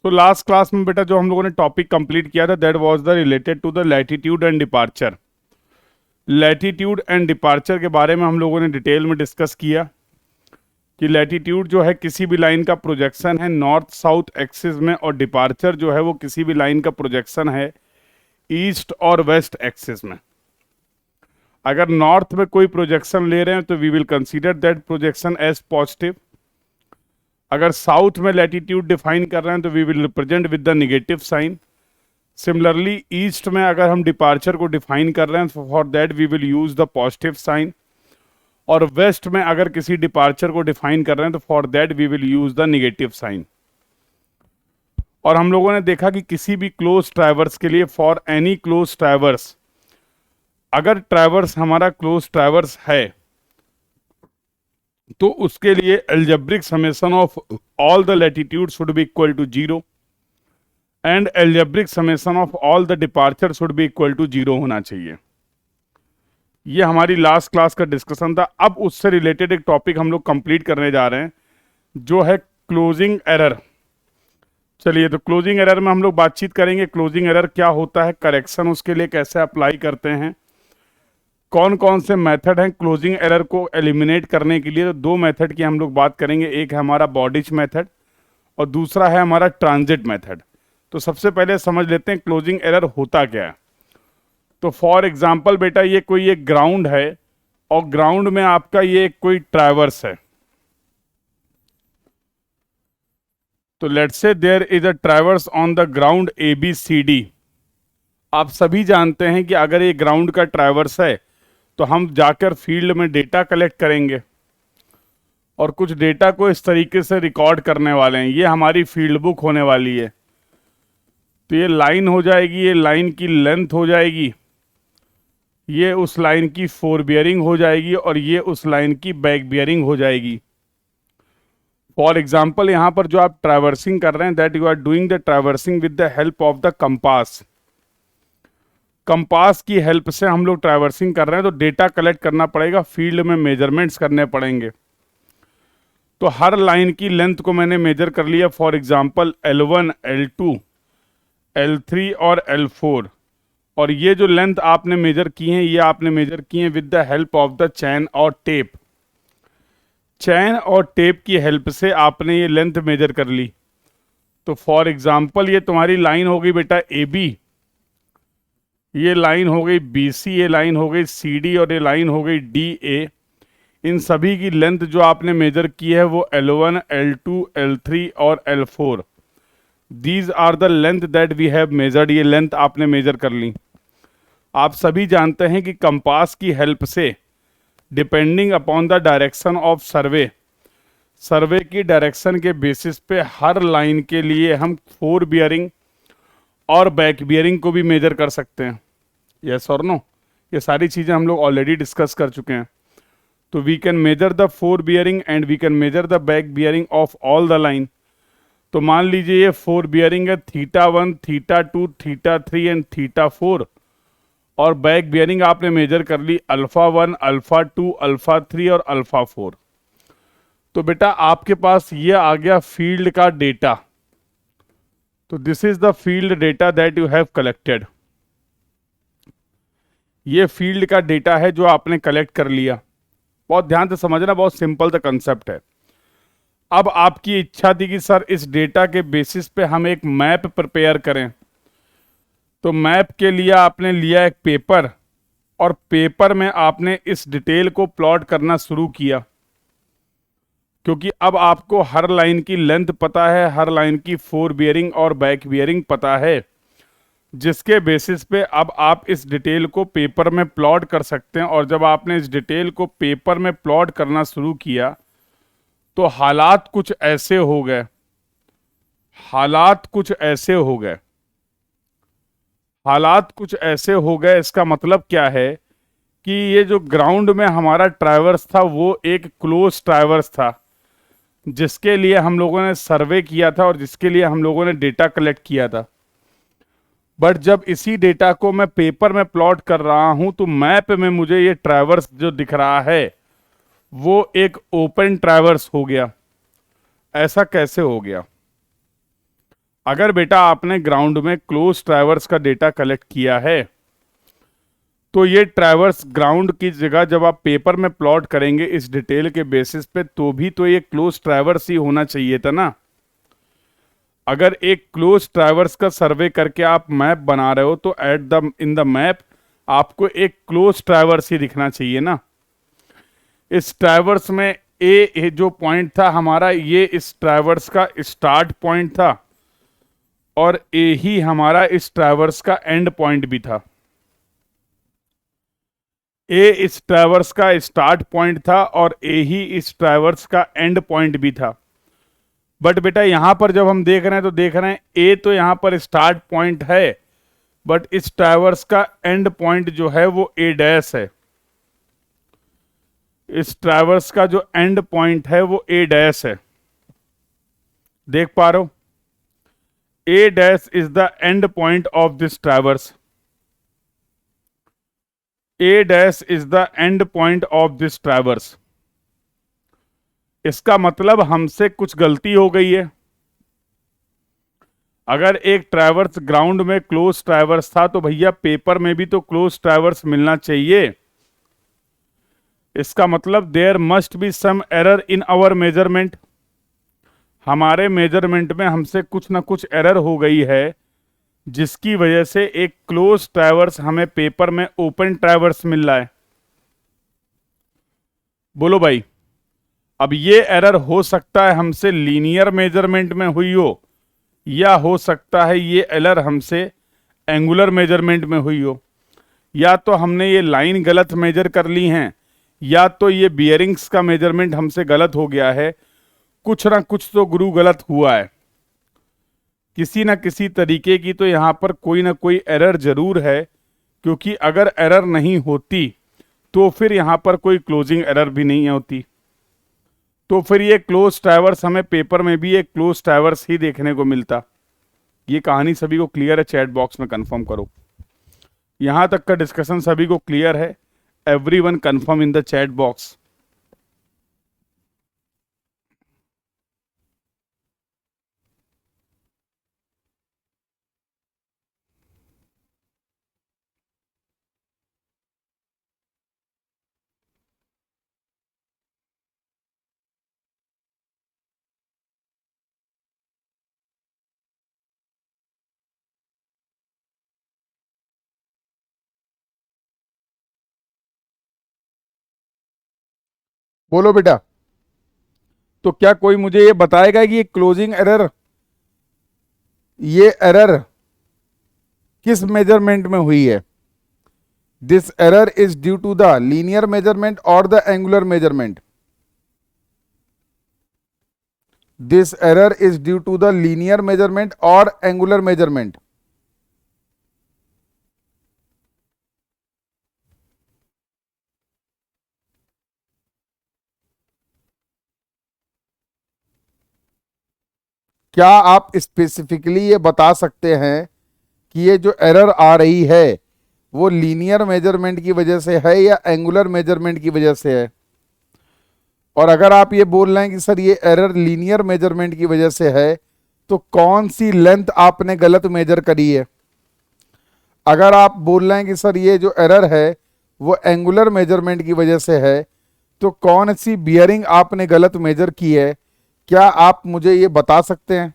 तो last class में बेटा जो हम लोगों ने टॉपिक कंप्लीट किया था that was the related to the latitude and departure. Latitude and departure के बारे में हम लोगों ने डिटेल में डिस्कस किया कि लैटिट्यूड जो है किसी भी लाइन का प्रोजेक्शन है नॉर्थ साउथ एक्सिस में, और डिपार्चर जो है वो किसी भी लाइन का प्रोजेक्शन है ईस्ट और वेस्ट एक्सिस में। अगर नॉर्थ में कोई प्रोजेक्शन ले रहे हैं तो we will consider that projection as positive. अगर साउथ में लैटिट्यूड डिफाइन कर रहे हैं तो we will represent with the negative sign. Similarly east में अगर हम डिपार्चर को डिफाइन कर रहे हैं तो for that we will use the positive sign, और वेस्ट में अगर किसी डिपार्चर को डिफाइन कर रहे हैं तो for that we will use the negative sign. और हम लोगों ने देखा कि किसी भी क्लोज ट्रैवर्स के लिए, फॉर एनी क्लोज ट्रैवर्स, अगर ट्रैवर्स हमारा क्लोज ट्रैवर्स है तो उसके लिए algebraic summation of all the latitude should be equal to 0 and algebraic summation of all the departure should be equal to 0 होना चाहिए। ये हमारी लास्ट क्लास का डिस्कशन था। अब उससे रिलेटेड एक टॉपिक हम लोग कंप्लीट करने जा रहे हैं जो है क्लोजिंग एरर। चलिए, तो क्लोजिंग एरर में हम लोग बातचीत करेंगे। क्लोजिंग एरर क्या होता है, करेक्शन उसके लिए कैसे अप्लाई करते हैं, कौन कौन से मेथड हैं क्लोजिंग एरर को एलिमिनेट करने के लिए। तो दो मेथड की हम लोग बात करेंगे, एक है हमारा बॉडिच मेथड और दूसरा है हमारा ट्रांजिट मेथड। तो सबसे पहले समझ लेते हैं क्लोजिंग एरर होता क्या है। तो फॉर एग्जांपल बेटा ये कोई एक ग्राउंड है और ग्राउंड में आपका ये कोई ट्रैवर्स है। तो let's say there is a traverse on the ground ABCD। आप सभी जानते हैं कि अगर ये ग्राउंड का ट्रैवर्स है तो हम जाकर फील्ड में डेटा कलेक्ट करेंगे और कुछ डेटा को इस तरीके से रिकॉर्ड करने वाले हैं। ये हमारी फील्ड बुक होने वाली है। तो ये लाइन हो जाएगी, ये लाइन की लेंथ हो जाएगी, ये उस लाइन की फोर बियरिंग हो जाएगी और ये उस लाइन की बैक बियरिंग हो जाएगी। फॉर एग्जाम्पल यहाँ पर जो आप ट्रैवर्सिंग कर रहे हैं that you are doing the traversing with the help of the compass. Compass की हेल्प से हम लोग ट्रैवर्सिंग कर रहे हैं तो डेटा कलेक्ट करना पड़ेगा, फील्ड में मेजरमेंट्स करने पड़ेंगे। तो हर लाइन की लेंथ को मैंने मेजर कर लिया, for example L1, L2, L3 और L4। और ये जो लेंथ आपने मेजर की है ये आपने मेजर की है with the help of the chain और टेप। चैन और टेप की हेल्प से आपने ये लेंथ मेजर कर ली। तो फॉर एग्जांपल ये तुम्हारी लाइन हो गई बेटा AB, ये लाइन हो गई BC, ये लाइन हो गई CD और ये लाइन हो गई DA। इन सभी की लेंथ जो आपने मेजर की है वो L1, L2, L3 और L4। These are the length that we have measured. ये लेंथ आपने मेजर कर ली। आप सभी जानते हैं कि कंपास की हेल्प से depending upon the direction of survey, survey की डायरेक्शन के बेसिस पे हर लाइन के लिए हम फोर बियरिंग और बैक बियरिंग को भी मेजर कर सकते हैं। यस और नो, ये सारी चीज़ें हम लोग ऑलरेडी डिस्कस कर चुके हैं। तो we can measure the fore bearing and we can measure the back bearing of all the line. तो मान लीजिए ये फोर बियरिंग है θ1, θ2, θ3 एंड θ4, और बैक बियरिंग आपने मेजर कर ली α1, α2, α3 और α4। तो बेटा आपके पास ये आ गया फील्ड का डेटा। तो this is the field data that you have collected. ये फील्ड का डेटा है जो आपने कलेक्ट कर लिया। बहुत ध्यान से समझना, बहुत सिंपल सा कंसेप्ट है। अब आपकी इच्छा थी कि सर इस डेटा के बेसिस पे हम एक मैप प्रिपेयर करें। तो मैप के लिए आपने लिया एक पेपर और पेपर में आपने इस डिटेल को प्लॉट करना शुरू किया, क्योंकि अब आपको हर लाइन की लेंथ पता है, हर लाइन की फोर बियरिंग और बैक बियरिंग पता है, जिसके बेसिस पे अब आप इस डिटेल को पेपर में प्लॉट कर सकते हैं। और जब आपने इस डिटेल को पेपर में प्लॉट करना शुरू किया तो हालात कुछ ऐसे हो गए, हालात कुछ ऐसे हो गए, हालात कुछ ऐसे हो गए। इसका मतलब क्या है कि ये जो ग्राउंड में हमारा ट्रैवर्स था वो एक क्लोज ट्रैवर्स था, जिसके लिए हम लोगों ने सर्वे किया था और जिसके लिए हम लोगों ने डेटा कलेक्ट किया था। बट जब इसी डेटा को मैं पेपर में प्लॉट कर रहा हूं तो मैप में मुझे ये ट्रैवर्स जो दिख रहा है वो एक ओपन ट्रैवर्स हो गया। ऐसा कैसे हो गया? अगर बेटा आपने ग्राउंड में क्लोज ट्रैवर्स का डेटा कलेक्ट किया है, तो ये ट्रैवर्स ग्राउंड की जगह जब आप पेपर में प्लॉट करेंगे इस डिटेल के बेसिस पे, तो भी तो ये क्लोज ट्रैवर्स ही होना चाहिए था ना। अगर एक क्लोज ट्रैवर्स का सर्वे करके आप मैप बना रहे हो, तो at the in the map आपको एक क्लोज ट्रैवर्स ही दिखना चाहिए ना। इस ट्रैवर्स में ए जो पॉइंट था हमारा, ये इस ट्रैवर्स का स्टार्ट पॉइंट था, और ए ही हमारा इस ट्रैवर्स का एंड पॉइंट भी था। ए इस ट्रैवर्स का स्टार्ट पॉइंट था और ए ही इस ट्रैवर्स का एंड पॉइंट भी था। बट बेटा यहां पर जब हम देख रहे हैं तो देख रहे हैं ए तो यहां पर स्टार्ट पॉइंट है, बट इस ट्रैवर्स का एंड पॉइंट जो है वो ए डैश है। इस ट्रैवर्स का जो एंड पॉइंट है वो ए डैश है, देख पा रहे हो। A dash is the end point of this traverse. A dash is the end point of this traverse. इसका मतलब हमसे कुछ गलती हो गई है। अगर एक ट्रैवर्स ग्राउंड में क्लोज ट्रैवर्स था, तो भैया पेपर में भी तो क्लोज ट्रैवर्स मिलना चाहिए। इसका मतलब there must be some error in our measurement. हमारे मेजरमेंट में हमसे कुछ ना कुछ एरर हो गई है, जिसकी वजह से एक क्लोज ट्रैवर्स हमें पेपर में ओपन ट्रैवर्स मिल रहा है। बोलो भाई। अब ये एरर हो सकता है हमसे लीनियर मेजरमेंट में हुई हो, या हो सकता है ये एरर हमसे एंगुलर मेजरमेंट में हुई हो। या तो हमने ये लाइन गलत मेजर कर ली हैं, या तो ये बियरिंग्स का मेजरमेंट हमसे गलत हो गया है। कुछ ना कुछ तो गुरु गलत हुआ है। किसी ना किसी तरीके की तो यहां पर कोई ना कोई एरर जरूर है, क्योंकि अगर एरर नहीं होती तो फिर यहां पर कोई क्लोजिंग एरर भी नहीं होती। तो फिर ये क्लोज ट्रैवर्स हमें पेपर में भी एक क्लोज ट्रैवर्स ही देखने को मिलता। ये कहानी सभी को क्लियर है? चैट बॉक्स में कंफर्म करो। यहां तक का डिस्कशन सभी को क्लियर है? Everyone confirm in the chat box. बोलो बेटा। तो क्या कोई मुझे ये बताएगा कि ये क्लोजिंग एरर, ये एरर किस मेजरमेंट में हुई है? This error is due to the linear measurement और the angular measurement. This error is due to the linear measurement और एंगुलर मेजरमेंट। क्या आप स्पेसिफिकली ये बता सकते हैं कि ये जो एरर आ रही है वो लीनियर मेजरमेंट की वजह से है या एंगुलर मेजरमेंट की वजह से है? और अगर आप ये बोल रहे हैं कि सर ये एरर लीनियर मेजरमेंट की वजह से है, तो कौन सी लेंथ आपने गलत मेजर करी है? अगर आप बोल रहे हैं कि सर ये जो एरर है वो एंगुलर मेजरमेंट की वजह से है, तो कौन सी बियरिंग आपने गलत मेजर की है? क्या आप मुझे ये बता सकते हैं?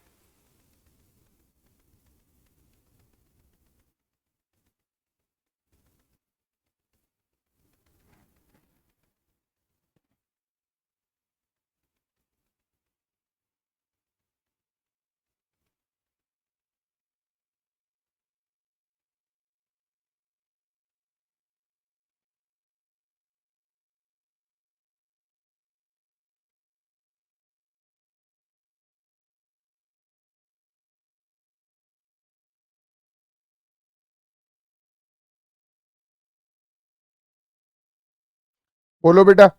बोलो बेटा।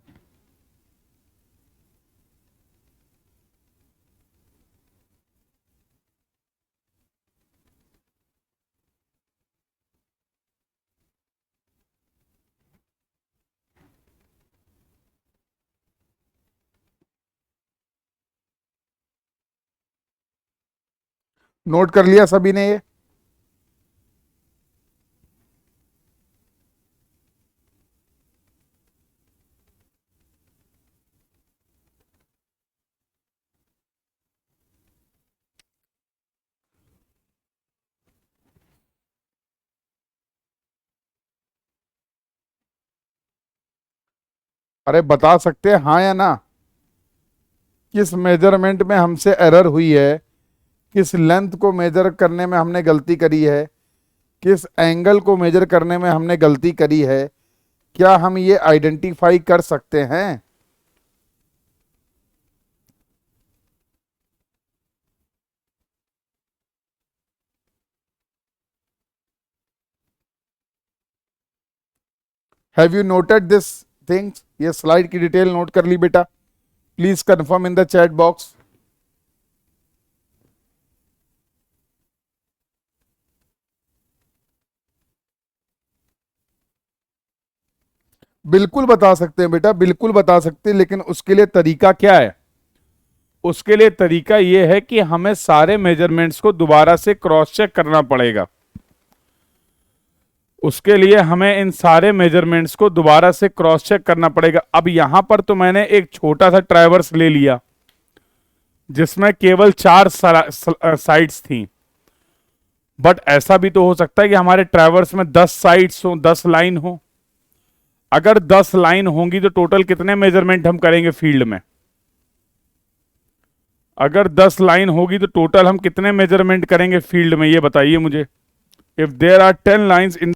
नोट कर लिया सभी ने ये? अरे बता सकते हैं हाँ या ना? किस मेजरमेंट में हमसे एरर हुई है, किस लेंथ को मेजर करने में हमने गलती करी है, किस एंगल को मेजर करने में हमने गलती करी है, क्या हम ये आइडेंटिफाई कर सकते हैं? Have you noted this things? ये स्लाइड की डिटेल नोट कर ली बेटा? Please confirm in the chat box. बिल्कुल बता सकते हैं बेटा, बिल्कुल बता सकते हैं, लेकिन उसके लिए तरीका क्या है? उसके लिए तरीका यह है कि हमें सारे मेजरमेंट्स को दोबारा से क्रॉस चेक करना पड़ेगा। उसके लिए हमें इन सारे मेजरमेंट्स को दोबारा से क्रॉस चेक करना पड़ेगा। अब यहां पर तो मैंने एक छोटा सा ट्राइवर्स ले लिया जिसमें केवल 4 साइड्स थी, बट ऐसा भी तो हो सकता है कि हमारे ट्राइवर्स में 10 साइड्स हो, 10 लाइन हो। अगर 10 लाइन होंगी तो टोटल कितने मेजरमेंट हम करेंगे फील्ड में? अगर 10 लाइन होगी तो टोटल हम कितने मेजरमेंट करेंगे फील्ड में, ये बताइए मुझे। If there are 10 lines in.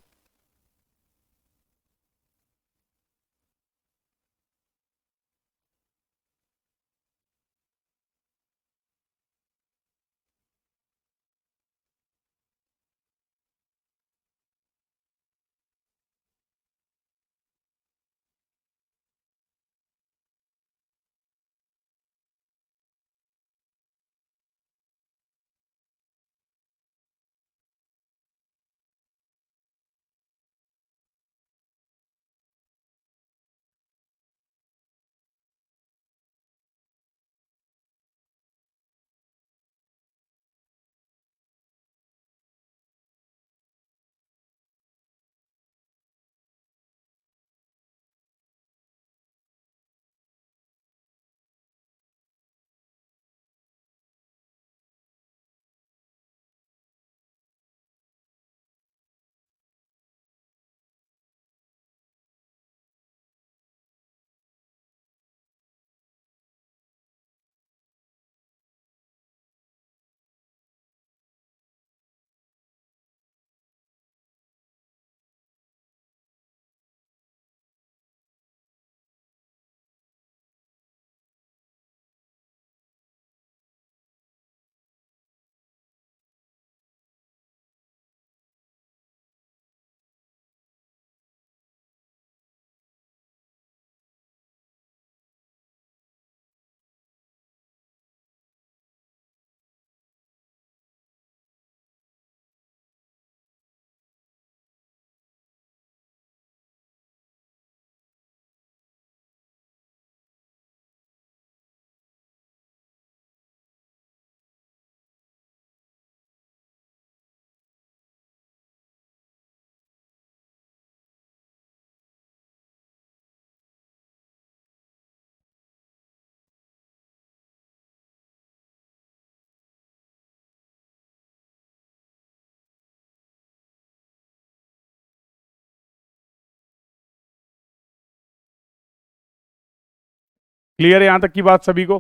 Clear है यहां तक की बात सभी को?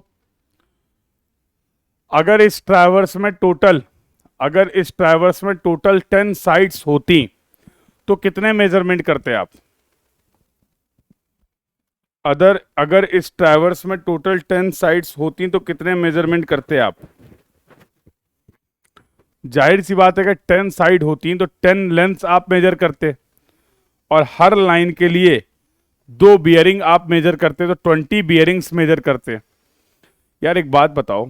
अगर इस ट्रैवर्स में टोटल अगर इस ट्रैवर्स में टोटल 10 साइड्स होती तो कितने मेजरमेंट करते आप? अगर इस ट्रैवर्स में टोटल 10 साइड्स होती तो कितने मेजरमेंट करते आप? जाहिर सी बात है कि 10 साइड होती तो 10 लेंथ्स आप मेजर करते, और हर लाइन के लिए 2 बियरिंग आप मेजर करते तो 20 बियरिंग्स मेजर करते। यार एक बात बताओ,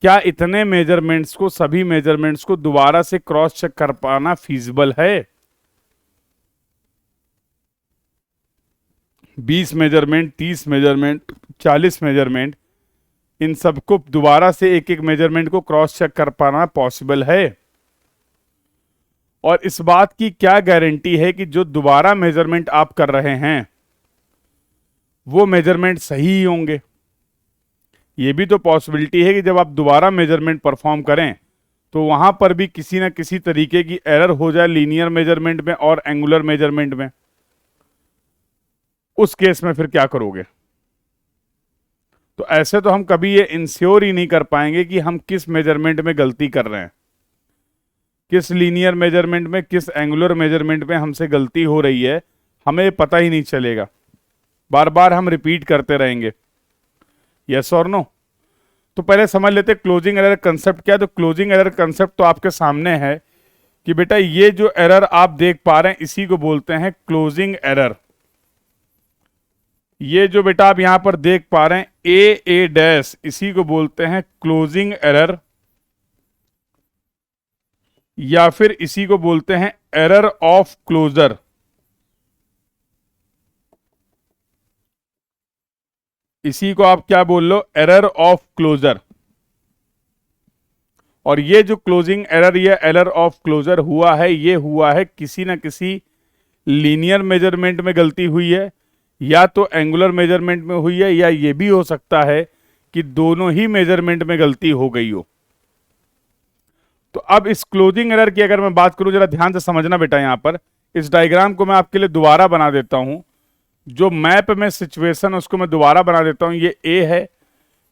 क्या इतने मेजरमेंट्स को, सभी मेजरमेंट्स को दोबारा से क्रॉस चेक कर पाना फीजिबल है? 20 मेजरमेंट, 30 मेजरमेंट, 40 मेजरमेंट, इन सबको दोबारा से एक एक मेजरमेंट को क्रॉस चेक कर पाना पॉसिबल है? और इस बात की क्या गारंटी है कि जो दोबारा मेजरमेंट आप कर रहे हैं वो मेजरमेंट सही ही होंगे? ये भी तो पॉसिबिलिटी है कि जब आप दोबारा मेजरमेंट परफॉर्म करें तो वहां पर भी किसी ना किसी तरीके की एरर हो जाए लीनियर मेजरमेंट में और एंगुलर मेजरमेंट में। उस केस में फिर क्या करोगे? तो ऐसे तो हम कभी ये इंश्योर ही नहीं कर पाएंगे कि हम किस मेजरमेंट में गलती कर रहे हैं, किस लीनियर मेजरमेंट में, किस एंगुलर मेजरमेंट में हमसे गलती हो रही है, हमें पता ही नहीं चलेगा। बार बार हम रिपीट करते रहेंगे। यस और नो? तो पहले समझ लेते क्लोजिंग एरर कंसेप्ट क्या है। तो क्लोजिंग एरर कंसेप्ट तो आपके सामने है कि बेटा ये जो एरर आप देख पा रहे हैं इसी को बोलते हैं क्लोजिंग एरर। ये जो बेटा आप यहां पर देख पा रहे हैं ए डैश, इसी को बोलते हैं क्लोजिंग एरर, या फिर इसी को बोलते हैं एरर ऑफ क्लोजर। इसी को आप क्या बोल लो, एरर ऑफ क्लोजर। और ये जो क्लोजिंग एरर या एरर ऑफ क्लोजर हुआ है, ये हुआ है किसी ना किसी लीनियर मेजरमेंट में गलती हुई है, या तो एंगुलर मेजरमेंट में हुई है, या ये भी हो सकता है कि दोनों ही मेजरमेंट में गलती हो गई हो। तो अब इस क्लोजिंग एरर की अगर मैं बात करूं, जरा ध्यान से समझना बेटा। यहां पर इस डायग्राम को मैं आपके लिए दोबारा बना देता हूं। जो मैप में सिचुएशन उसको मैं दोबारा बना देता हूं। ये ए है,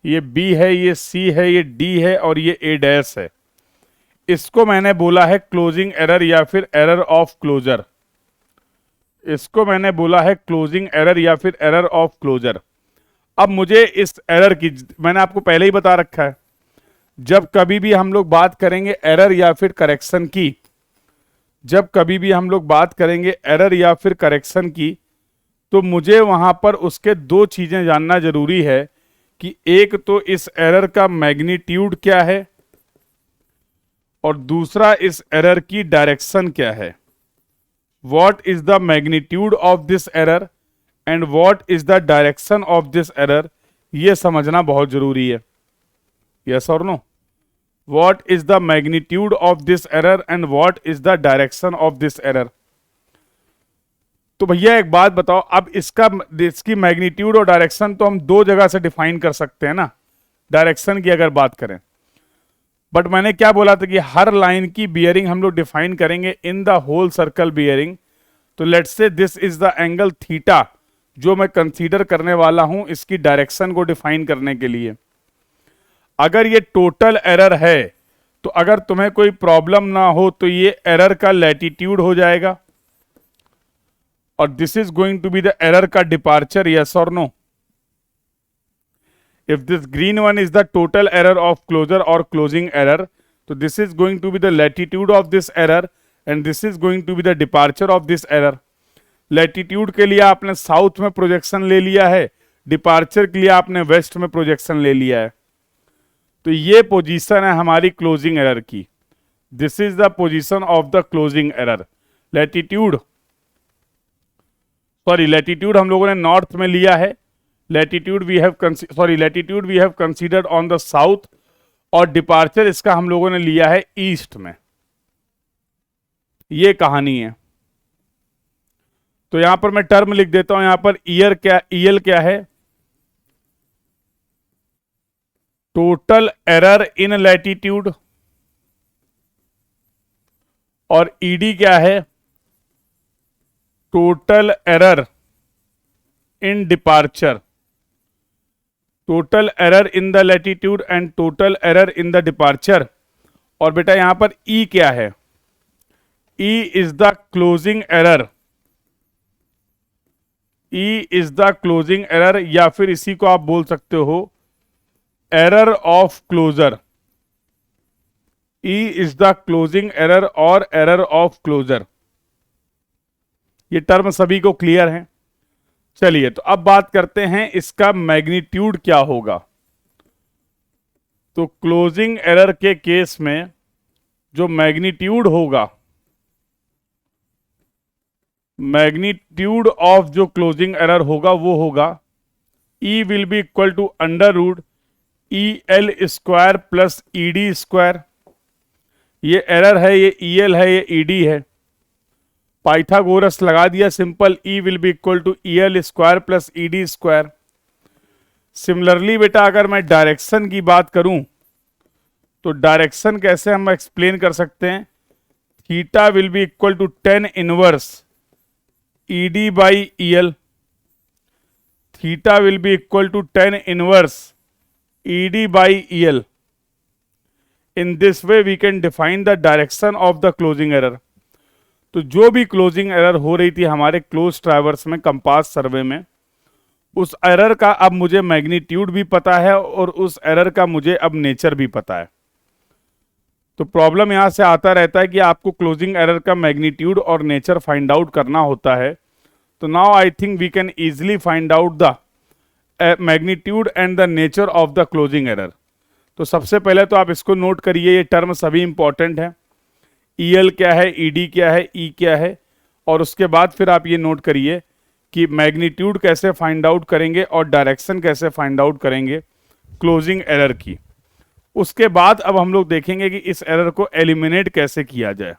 ये बी है, ये सी है, ये डी है और ये ए डैश है। इसको मैंने बोला है क्लोजिंग एरर या फिर एरर ऑफ क्लोजर। इसको मैंने बोला है क्लोजिंग एरर या फिर एरर ऑफ क्लोजर। अब मुझे इस एरर की, मैंने आपको पहले ही बता रखा है, जब कभी भी हम लोग बात करेंगे एरर या फिर करेक्शन की, जब कभी भी हम लोग बात करेंगे एरर या फिर करेक्शन की, तो मुझे वहां पर उसके दो चीजें जानना जरूरी है कि एक तो इस एरर का मैग्नीट्यूड क्या है और दूसरा इस एरर की डायरेक्शन क्या है। What is the magnitude of this error and what is the direction of this error, ये समझना बहुत जरूरी है। यस और no? What is the magnitude of this error and what is the direction of this error. तो भैया एक बात बताओ, अब इसकी मैग्नीट्यूड और डायरेक्शन तो हम दो जगह से डिफाइन कर सकते हैं ना, डायरेक्शन की अगर बात करें। बट मैंने क्या बोला था कि हर लाइन की बियरिंग हम लोग डिफाइन करेंगे in the whole circle bearing. तो let's say this is the angle theta जो मैं कंसीडर करने वाला हूं इसकी डायरेक्शन को डिफाइन करने के लिए। अगर ये टोटल एरर है तो अगर तुम्हें कोई प्रॉब्लम ना हो तो ये एरर का लैटिट्यूड हो जाएगा और this is going to be the error का डिपार्चर। यस और no? If this green one is the total error of closure or closing error, so this is going to be the latitude of this error and this is going to be the departure of this error. Latitude के लिए आपने south में projection ले लिया है, departure के लिए आपने वेस्ट में प्रोजेक्शन ले लिया है। तो ये पोजीशन है हमारी क्लोजिंग एरर की। This is the position of the closing error. Latitude, sorry latitude हम लोगों ने नॉर्थ में लिया है, latitude we have considered on the south और डिपार्चर इसका हम लोगों ने लिया है ईस्ट में। ये कहानी है। तो यहां पर मैं टर्म लिख देता हूं। यहां पर ईएल क्या है, टोटल एरर इन लैटिट्यूड, और ईडी क्या है, total error in departure. Total error in the latitude and total error in the departure. और बेटा यहां पर ई क्या है, E is the closing error, E is the closing error, या फिर इसी को आप बोल सकते हो error of closure. E is the closing error और एरर ऑफ क्लोजर। ये टर्म सभी को क्लियर है? चलिए तो अब बात करते हैं इसका मैग्नीट्यूड क्या होगा। तो क्लोजिंग एरर के केस में जो मैग्नीट्यूड होगा, मैग्नीट्यूड ऑफ जो क्लोजिंग एरर होगा वो होगा E will be equal to under root E L square plus E D square, ये एरर है, ये ई एल है, ये ई डी है। पाइथागोरस लगा दिया simple, E will be equal to E L square plus E D square. Similarly बेटा अगर मैं डायरेक्शन की बात करूं तो डायरेक्शन कैसे हम एक्सप्लेन कर सकते हैं, theta will be equal to tan inverse E D by E L, theta will be equal to tan inverse E D by E L. In this way we can define the direction of the closing error. तो जो भी closing error हो रही थी हमारे close traverse में compass survey में, उस एरर का अब मुझे मैग्नीट्यूड भी पता है और उस एरर का मुझे अब नेचर भी पता है। तो प्रॉब्लम यहां से आता रहता है कि आपको क्लोजिंग एरर का मैग्नीट्यूड और नेचर फाइंड आउट करना होता है। तो now I think we can easily find out the magnitude and the nature of the closing error. तो सबसे पहले तो आप इसको नोट करिए, ये टर्म सभी इंपॉर्टेंट है, ई एल क्या है, ई डी क्या है, ई क्या है, और उसके बाद फिर आप ये नोट करिए कि मैग्नीट्यूड कैसे फाइंड आउट करेंगे और डायरेक्शन कैसे फाइंड आउट करेंगे क्लोजिंग एरर की। उसके बाद अब हम लोग देखेंगे कि इस एरर को एलिमिनेट कैसे किया जाए।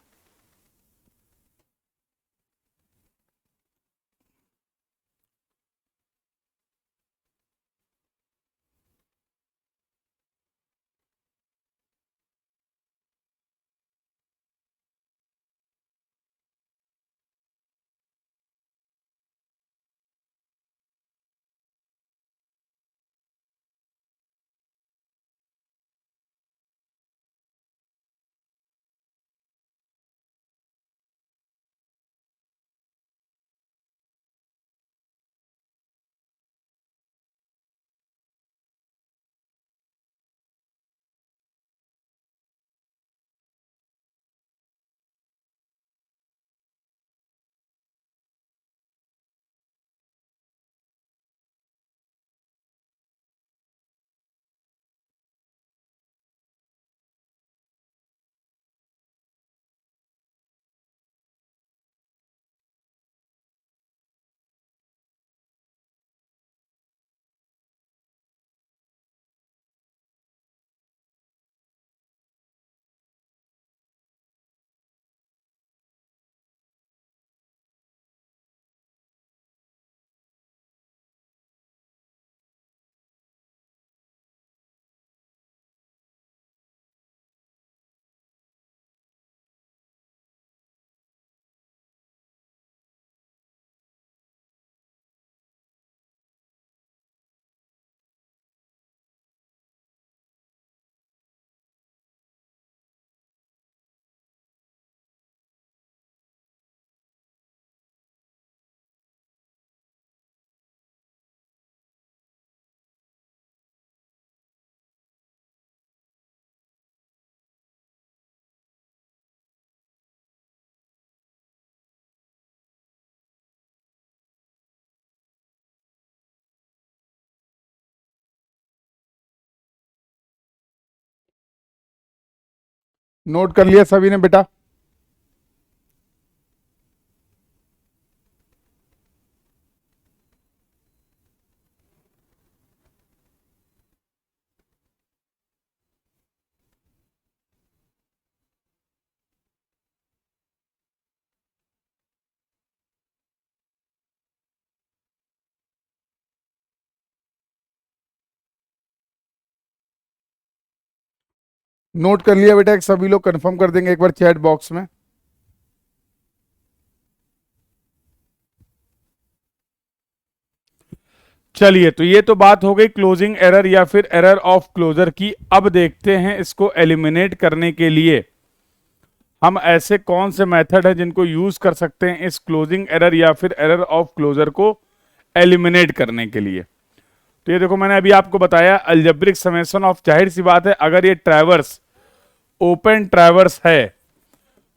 नोट कर लिया सभी ने बेटा? नोट कर लिया बेटा? एक सभी लोग कंफर्म कर देंगे एक बार चैट बॉक्स में। चलिए, तो ये तो बात हो गई क्लोजिंग एरर या फिर एरर ऑफ क्लोजर की। अब देखते हैं इसको एलिमिनेट करने के लिए हम ऐसे कौन से मेथड हैं जिनको यूज कर सकते हैं इस क्लोजिंग एरर या फिर एरर ऑफ क्लोजर को एलिमिनेट करने के लिए। तो ये देखो, मैंने अभी आपको बताया अलजेब्रिक समेशन ऑफ, जाहिर सी बात है अगर ये ट्रैवर्स ओपन ट्रैवर्स है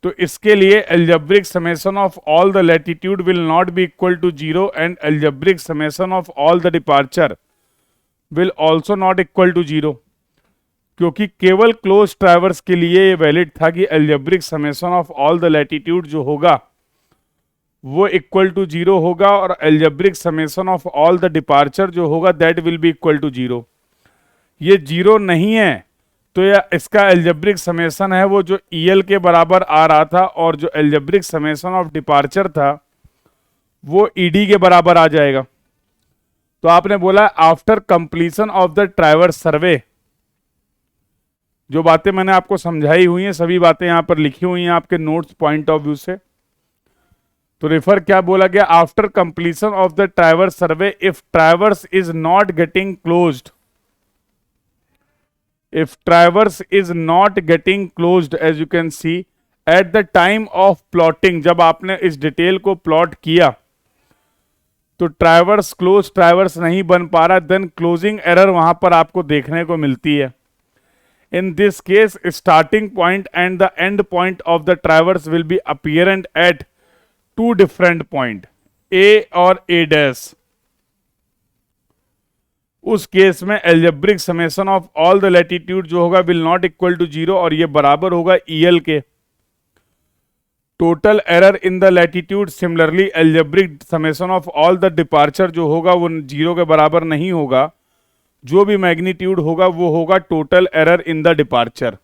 तो इसके लिए algebraic summation of all the latitude will not be equal to 0 and algebraic summation of all the departure will also not equal to 0, क्योंकि केवल क्लोज ट्रैवर्स के लिए ये वैलिड था कि algebraic summation of all the latitude जो होगा वो इक्वल टू 0 होगा और algebraic summation of all the departure जो होगा that will be equal to 0। ये जीरो नहीं है तो यह इसका एल्जेब्रिक समेशन है वो जो EL के बराबर आ रहा था, और जो एल्जेब्रिक समेशन ऑफ डिपार्चर था वो ED के बराबर आ जाएगा। तो आपने बोला after completion of the traverse survey, जो बातें मैंने आपको समझाई हुई हैं सभी बातें यहां पर लिखी हुई हैं आपके नोट्स पॉइंट ऑफ व्यू से। तो रेफर क्या बोला गया, after completion of the traverse survey if traverse is not getting closed, if traverse is not getting closed as you can see at the time of plotting, जब आपने इस detail को plot किया तो ट्रैवर्स क्लोज ट्रैवर्स नहीं बन पा रहा, देन क्लोजिंग एरर वहां पर आपको देखने को मिलती है। In this case starting point and the end point of the traverse will be apparent at two different point A और A डैश। उस केस में algebraic summation of all the latitude जो होगा will not equal to zero, और ये बराबर होगा EL के। Total error in the latitude similarly algebraic summation of all the departure जो होगा वो जीरो के बराबर नहीं होगा, जो भी मैग्नीट्यूड होगा वो होगा total error in the departure.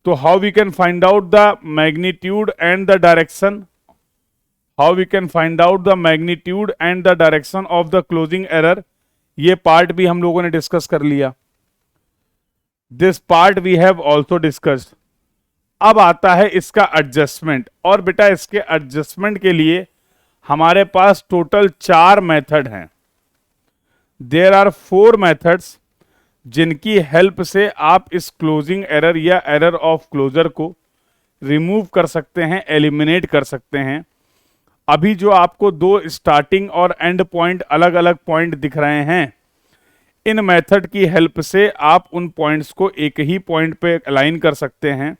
तो how we can find out the magnitude and the direction, how we can find out the magnitude and the direction of the closing error, ये पार्ट भी हम लोगों ने discuss कर लिया। This part we have also discussed. अब आता है इसका एडजस्टमेंट, और बेटा इसके एडजस्टमेंट के लिए हमारे पास टोटल 4 मेथड हैं। देयर आर 4 मेथड्स जिनकी हेल्प से आप इस क्लोजिंग एरर या एरर ऑफ क्लोजर को रिमूव कर सकते हैं, एलिमिनेट कर सकते हैं। अभी जो आपको 2 स्टार्टिंग और एंड पॉइंट अलग अलग पॉइंट दिख रहे हैं, इन मेथड की हेल्प से आप उन पॉइंट्स को एक ही पॉइंट पे अलाइन कर सकते हैं।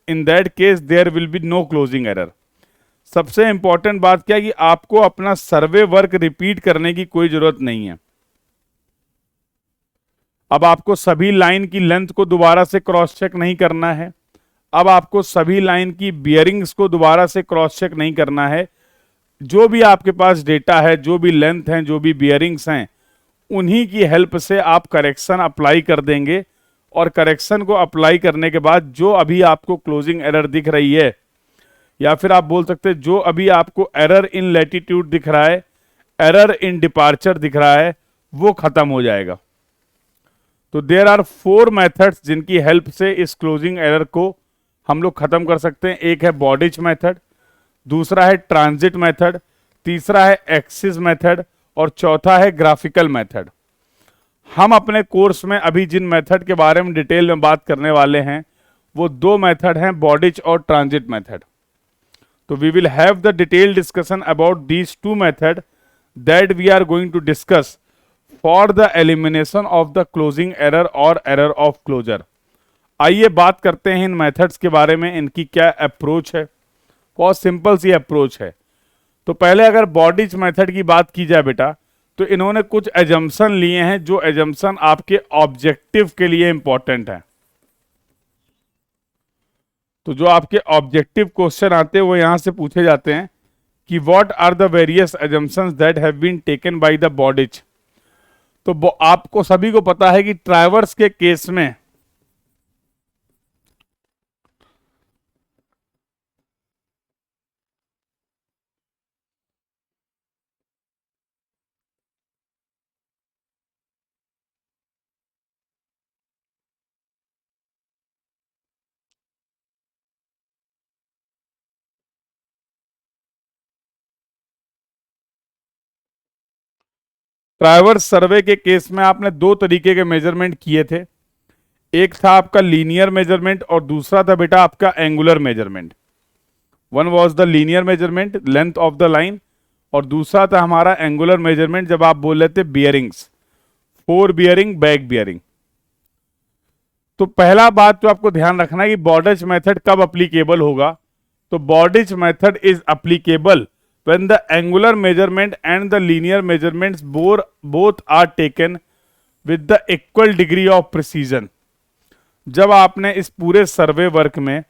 In that case there will be no closing error. सबसे इंपॉर्टेंट बात क्या है कि आपको अपना सर्वे वर्क रिपीट करने की कोई जरूरत नहीं है। अब आपको सभी लाइन की लेंथ को दोबारा से क्रॉस चेक नहीं करना है, अब आपको सभी लाइन की बियरिंग्स को दोबारा से क्रॉस चेक नहीं करना है। जो भी आपके पास डेटा है, जो भी लेंथ हैं, जो भी बियरिंग्स हैं, उन्हीं की हेल्प से आप करेक्शन अप्लाई कर देंगे, और करेक्शन को अप्लाई करने के बाद जो अभी आपको क्लोजिंग एरर दिख रही है, या फिर आप बोल सकते हैं जो अभी आपको एरर इन लैटिट्यूड दिख रहा है, एरर इन डिपार्चर दिख रहा है, वो खत्म हो जाएगा। तो देयर आर 4 मेथड्स जिनकी हेल्प से इस क्लोजिंग एरर को हम लोग खत्म कर सकते हैं। एक है बॉडिच मेथड, दूसरा है ट्रांजिट मेथड, तीसरा है एक्सिस मेथड, और चौथा है ग्राफिकल मेथड। हम अपने कोर्स में अभी जिन मेथड के बारे में डिटेल में बात करने वाले हैं वो 2 मेथड हैं, बॉडिच और ट्रांजिट मेथड। तो we will have the detail discussion about these 2 method that we are going to discuss for the elimination of the closing error और एरर ऑफ क्लोजर। आइए बात करते हैं इन मेथड्स के बारे में, इनकी क्या अप्रोच है। बहुत सिंपल सी अप्रोच है। तो पहले अगर बॉडिच मेथड की बात की जाए बेटा, तो इन्होंने कुछ एजम्पशन लिए हैं, जो एजम्पशन आपके ऑब्जेक्टिव के लिए इंपॉर्टेंट है। तो जो आपके ऑब्जेक्टिव क्वेश्चन आते हैं वो यहां से पूछे जाते हैं कि what are the various assumptions that have been taken by the Bowditch. तो आपको सभी को पता है कि ट्रैवर्स के केस में ट्रैवर्स सर्वे के केस में आपने 2 तरीके के मेजरमेंट किए थे। एक था आपका लीनियर मेजरमेंट और दूसरा था बेटा आपका angular measurement. One was the linear measurement, length of the line, और दूसरा था हमारा एंगुलर मेजरमेंट, जब आप बोल रहे थे बियरिंग्स, 4 बियरिंग, बैक बियरिंग। तो पहला बात जो आपको ध्यान रखना है कि बॉडिच मेथड कब अप्लीकेबल होगा। तो Bowditch method is applicable when the angular measurement and the linear measurements both are taken with the equal degree of precision। जब आपने इस पूरे सर्वे वर्क में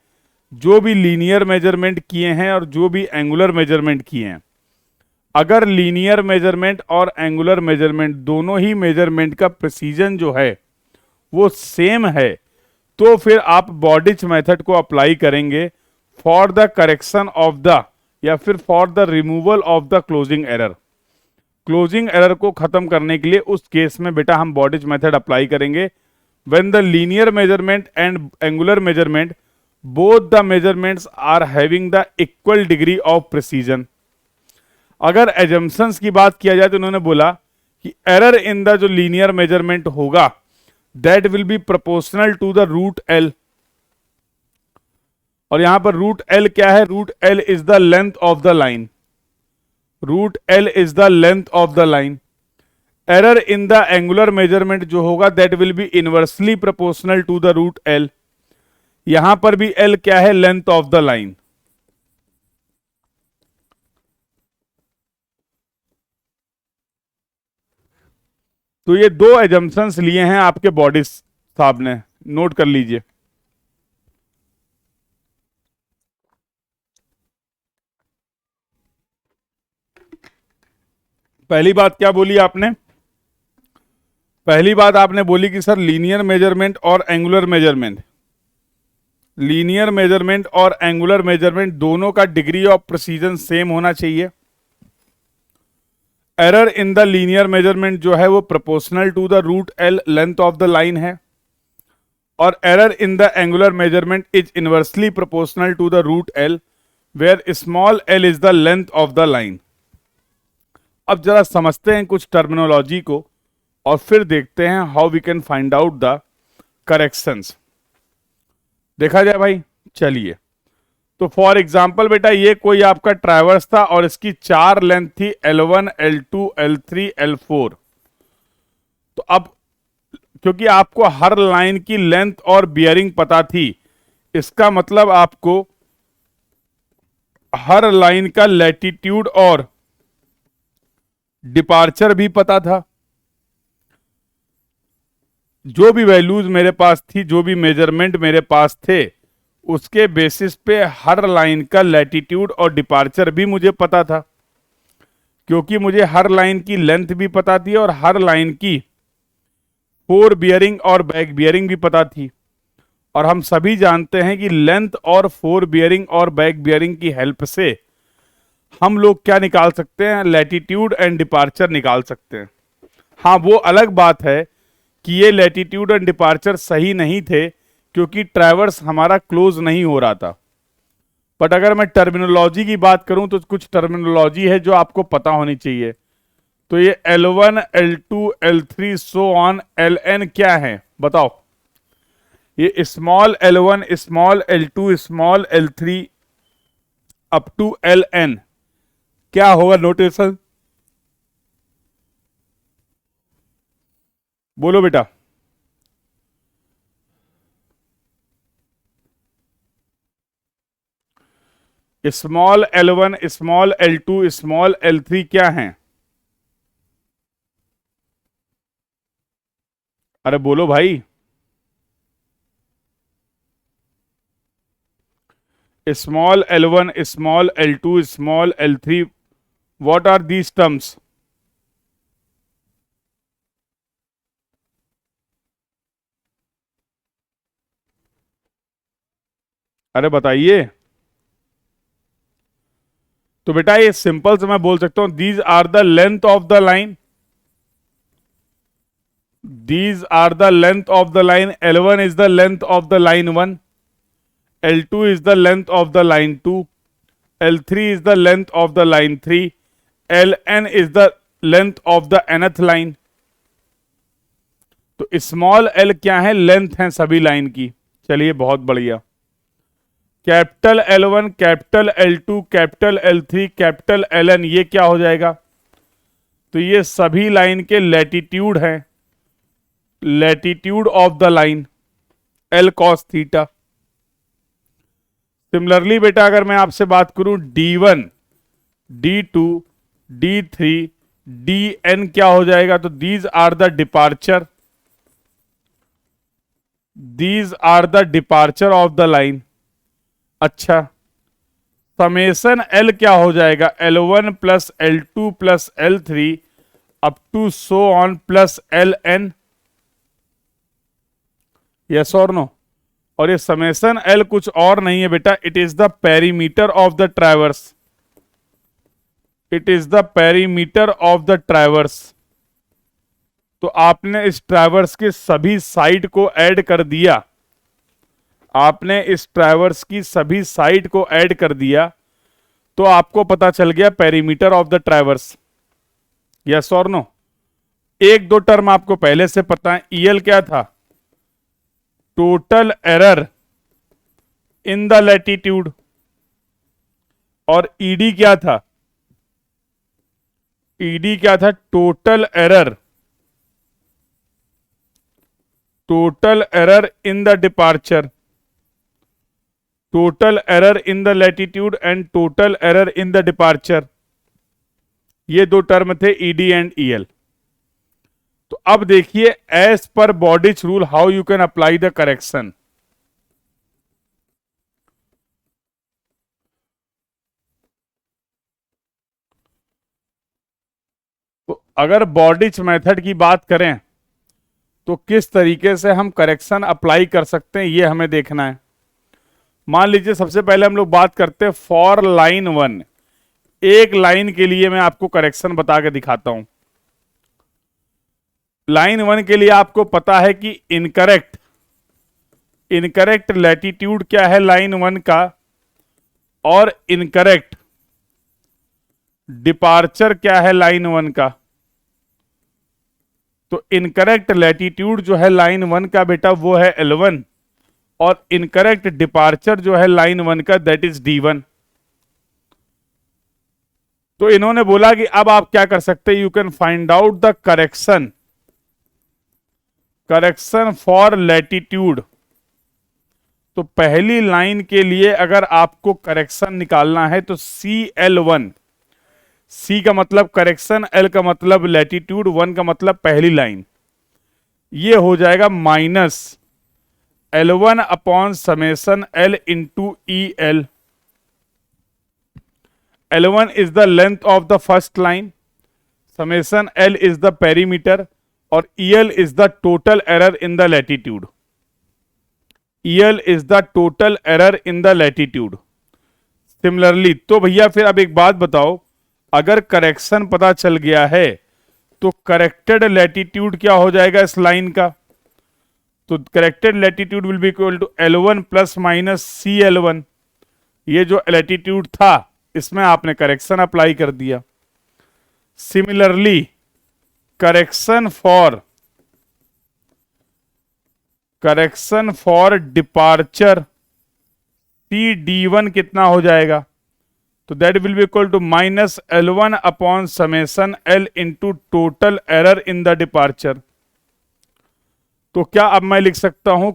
जो भी लीनियर मेजरमेंट किए हैं और जो भी एंगुलर मेजरमेंट किए हैं, अगर लीनियर मेजरमेंट और एंगुलर मेजरमेंट दोनों ही मेजरमेंट का प्रिसीजन जो है वो सेम है, तो फिर आप बॉडिच मेथड को अप्लाई करेंगे for the correction of the, या फिर for the removal of the closing error. Closing error को खत्म करने के लिए उस केस में बेटा हम बॉडिच मेथड अप्लाई करेंगे when the linear measurement and angular measurement both the measurements are having the equal degree of precision. अगर एजम्पशंस की बात किया जाए तो उन्होंने बोला कि एरर इन द जो लीनियर मेजरमेंट होगा that will be proportional to the root L, और यहां पर रूट एल क्या है? Root L is the length of the line, root L is the length of the line. Error in the angular measurement जो होगा that will be inversely proportional to the root L. यहां पर भी L क्या है? Length of the line. तो ये दो एजम्पशंस लिए हैं आपके बॉडी साहब ने, नोट कर लीजिए। पहली बात क्या बोली आपने? पहली बात आपने बोली कि सर लीनियर मेजरमेंट और एंगुलर मेजरमेंट, लीनियर मेजरमेंट और एंगुलर मेजरमेंट दोनों का डिग्री ऑफ प्रिसीजन सेम होना चाहिए। Error in the linear measurement जो है वो proportional to the root L length of the line है, और error in the angular measurement is inversely proportional to the root L where small L is the length of the line. अब जरा समझते हैं कुछ टर्मिनोलॉजी को और फिर देखते हैं how we can find out the corrections. देखा जाए भाई, चलिए। तो फॉर एग्जाम्पल बेटा ये कोई आपका ट्रैवर्स था और इसकी चार लेंथ थी L1, L2, L3, L4। तो अब क्योंकि आपको हर लाइन की लेंथ और बियरिंग पता थी, इसका मतलब आपको हर लाइन का लैटिट्यूड और डिपार्चर भी पता था। जो भी वैल्यूज मेरे पास थी, जो भी मेजरमेंट मेरे पास थे, उसके बेसिस पे हर लाइन का लैटिट्यूड और डिपार्चर भी मुझे पता था, क्योंकि मुझे हर लाइन की लेंथ भी पता थी और हर लाइन की फोर बियरिंग और बैक बियरिंग भी पता थी। और हम सभी जानते हैं कि लेंथ और फोर बियरिंग और बैक बियरिंग की हेल्प से हम लोग क्या निकाल सकते हैं? लैटिट्यूड एंड डिपार्चर निकाल सकते हैं। हाँ, वो अलग बात है कि ये लैटिट्यूड एंड डिपार्चर सही नहीं थे क्योंकि ट्रैवर्स हमारा क्लोज नहीं हो रहा था। बट अगर मैं टर्मिनोलॉजी की बात करूं तो कुछ टर्मिनोलॉजी है जो आपको पता होनी चाहिए। तो ये L1, L2, L3 so on Ln क्या है बताओ? ये small L1, small L2, small L3 up to Ln क्या होगा नोटेशन? बोलो बेटा। Small L1, small L2, small L3 क्या है? अरे बोलो भाई। Small L1, small L2, small L3, what are these terms? अरे बताइए। तो बेटा ये सिंपल से मैं बोल सकता हूं, these are the length of the line, these are the length of the line. L1 is the length of the line 1, L2 is the length of the line 2, L3 is the length of the line 3, Ln is the length of the nth line। तो small l क्या है? Length है सभी line की। चलिए बहुत बढ़िया। Capital L1, capital L2, capital L3, capital Ln ये क्या हो जाएगा? तो ये सभी लाइन के लैटिट्यूड हैं, latitude of the line L cos theta. Similarly बेटा अगर मैं आपसे बात करूं D1, D2, D3, Dn क्या हो जाएगा? तो these are the departure, these are the departure of the line. अच्छा, समेसन एल क्या हो जाएगा, L1 plus L2 plus L3 up to so on plus Ln, yes और नो। और ये समेसन एल कुछ और नहीं है बेटा, it is the perimeter of the traverse, it is the perimeter of the traverse. तो आपने इस ट्रैवर्स के सभी साइड को ऐड कर दिया, आपने इस ट्रैवर्स की सभी साइड को ऐड कर दिया, तो आपको पता चल गया perimeter of the traverse, yes और नो। एक दो टर्म आपको पहले से पता है, ईएल क्या था, total error in the latitude, और ईडी क्या था, ईडी क्या था, total error, total error in the departure, total error in the latitude and total error in the departure, ये दो टर्म थे ईडी एंड ईएल। तो अब देखिए as per Bowditch rule how you can apply the correction. तो अगर बॉडिच method की बात करें तो किस तरीके से हम करेक्शन अप्लाई कर सकते हैं ये हमें देखना है। मान लीजिए सबसे पहले हम लोग बात करते हैं फॉर लाइन 1, एक लाइन के लिए मैं आपको करेक्शन बता के दिखाता हूं। लाइन 1 के लिए आपको पता है कि इनकरेक्ट, इनकरेक्ट लैटिट्यूड क्या है लाइन 1 का, और इनकरेक्ट डिपार्चर क्या है लाइन 1 का। तो इनकरेक्ट लैटिट्यूड जो है लाइन 1 का बेटा वो है L1, और इनकरेक्ट डिपार्चर जो है लाइन 1 का दैट इज D1। तो इन्होंने बोला कि अब आप क्या कर सकते हैं, you can find out the correction, correction for latitude. तो पहली लाइन के लिए अगर आपको करेक्शन निकालना है तो CL1, C का मतलब करेक्शन, L का मतलब लैटिट्यूड, 1 का मतलब पहली लाइन, ये हो जाएगा minus L1 upon summation L into EL। L1 is the length of the first line, summation L is the perimeter, और EL is the total error in the latitude, EL is the total error in the latitude। Similarly तो भैया फिर अब एक बात बताओ, अगर correction पता चल गया है तो करेक्टेड लैटिट्यूड क्या हो जाएगा इस लाइन का, तो corrected latitude will be equal to L1 plus minus CL1। ये जो लैटिट्यूड था इसमें आपने करेक्शन अप्लाई कर दिया। Similarly correction for departure CD1 कितना हो जाएगा, तो that will be equal to minus L1 upon summation L into total error in the departure. तो क्या अब मैं लिख सकता हूं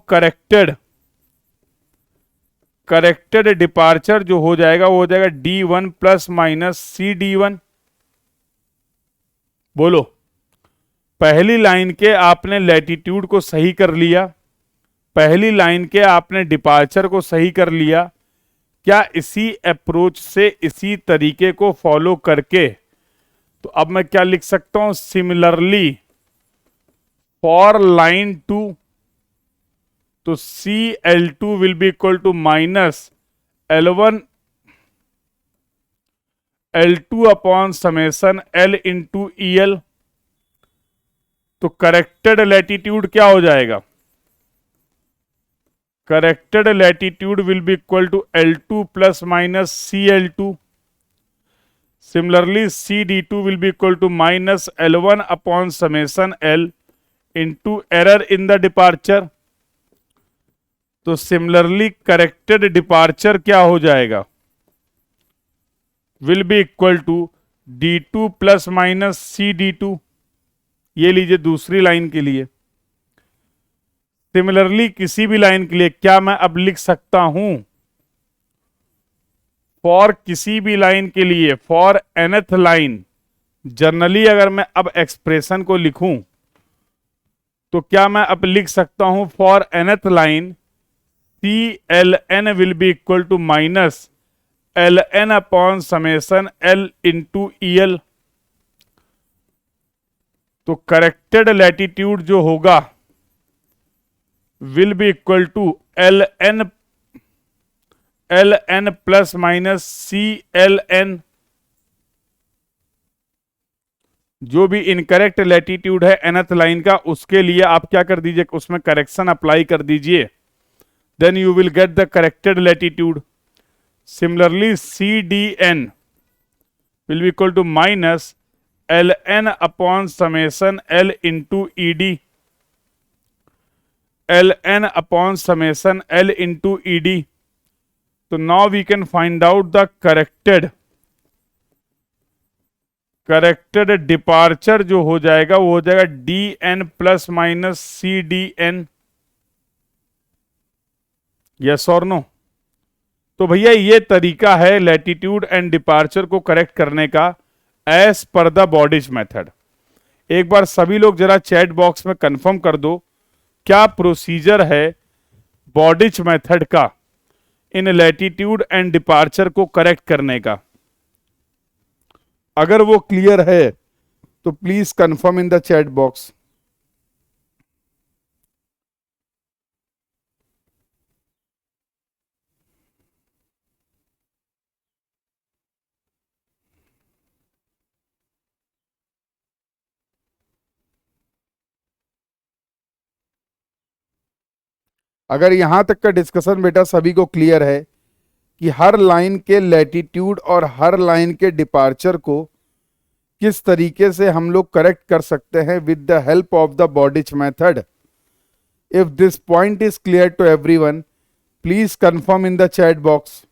करेक्टेड डिपार्चर जो हो जाएगा वो हो जाएगा D1 प्लस माइनस CD1। बोलो, पहली लाइन के आपने लैटिट्यूड को सही कर लिया, पहली लाइन के आपने डिपार्चर को सही कर लिया, क्या इसी अप्रोच से इसी तरीके को फॉलो करके तो अब मैं क्या लिख सकता हूं, सिमिलरली फॉर लाइन 2 तो CL2 will be equal to minus L1 L2 upon summation L into EL। तो करेक्टेड लैटिट्यूड क्या हो जाएगा, corrected latitude will be equal to L2 plus minus CL2। Similarly CD2 will be equal to minus L1 upon summation L into error in the departure. तो similarly corrected departure क्या हो जाएगा, will be equal to D2 plus minus CD2। ये लीजिए दूसरी line के लिए। Similarly किसी भी लाइन के लिए क्या मैं अब लिख सकता हूं, फॉर किसी भी लाइन के लिए, फॉर nth लाइन, जनरली अगर मैं अब एक्सप्रेशन को लिखूं तो क्या मैं अब लिख सकता हूं for nth line CLN will be equal to minus L N upon summation L into E L. तो करेक्टेड लैटिट्यूड जो होगा will be equal to L N plus minus C L N. जो भी इनकरेक्ट लैटिट्यूड है nth line का, उसके लिए आप क्या कर दीजिए, उसमें करेक्शन अप्लाई कर दीजिए, then you will get the corrected latitude. Similarly C D N will be equal to minus L N upon summation L into E D, L N upon summation L into E D. तो now we can find out the corrected departure जो हो जाएगा वो हो जाएगा D N plus minus C D N. Yes और no? तो भैया ये तरीका है लैटिट्यूड एंड डिपार्चर को करेक्ट करने का as per the Bowditch method. एक बार सभी लोग जरा चैट बॉक्स में कंफर्म कर दो क्या प्रोसीजर है बॉडिज मेथड का इन लैटिट्यूड एंड डिपार्चर को करेक्ट करने का। अगर वो क्लियर है तो please confirm in the chat box. अगर यहां तक का डिस्कशन बेटा सभी को क्लियर है कि हर लाइन के लैटिट्यूड और हर लाइन के डिपार्चर को किस तरीके से हम लोग करेक्ट कर सकते हैं with the help of the Bowditch method, if this point is clear to everyone please confirm in the chat box.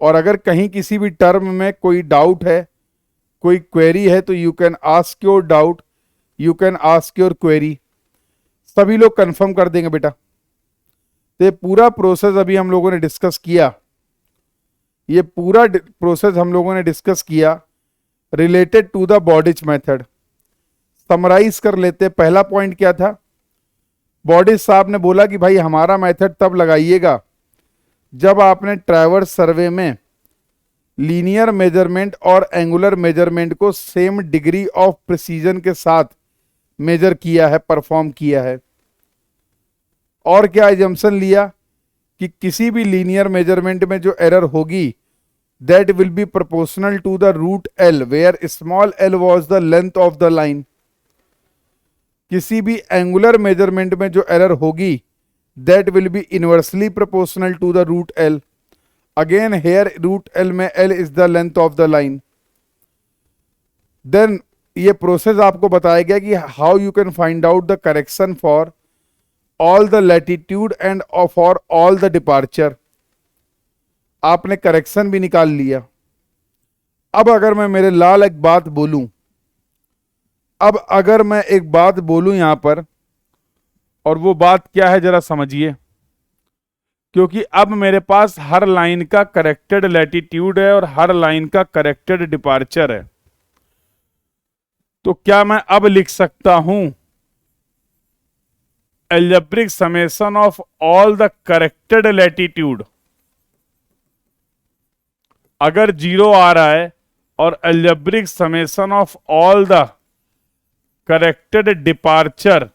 और अगर कहीं किसी भी टर्म में कोई डाउट है, कोई क्वेरी है, तो you can ask your doubt, you can ask your query. सभी लोग कंफर्म कर देंगे बेटा। तो ये पूरा प्रोसेस अभी हम लोगों ने डिस्कस किया, ये पूरा प्रोसेस हम लोगों ने डिस्कस किया related to the Bowditch method. Summarize कर लेते। पहला पॉइंट क्या था? बॉडिज साहब ने बोला कि भाई हमारा मेथड तब लगाइएगा जब आपने ट्रैवर्स सर्वे में लीनियर मेजरमेंट और एंगुलर मेजरमेंट को सेम डिग्री ऑफ प्रिसीजन के साथ मेजर किया है, परफॉर्म किया है। और क्या एजम्पशन लिया कि किसी भी लीनियर मेजरमेंट में जो एरर होगी that will be proportional to the root L where small L was the length of the line. किसी भी एंगुलर मेजरमेंट में जो एरर होगी that will be inversely proportional to the root L. Again here root L में L is the length of the line. Then ये process आपको बताया गया कि how you can find out the correction for all the latitude and for all the departure. आपने correction भी निकाल लिया। अब अगर मैं मेरे लाल एक बात बोलूं, अब अगर मैं एक बात बोलूं यहां पर, और वो बात क्या है जरा समझिए, क्योंकि अब मेरे पास हर लाइन का करेक्टेड लैटिट्यूड है और हर लाइन का करेक्टेड डिपार्चर है। तो क्या मैं अब लिख सकता हूं algebraic summation of all the corrected latitude? अगर 0 आ रहा है और algebraic summation of all the corrected departure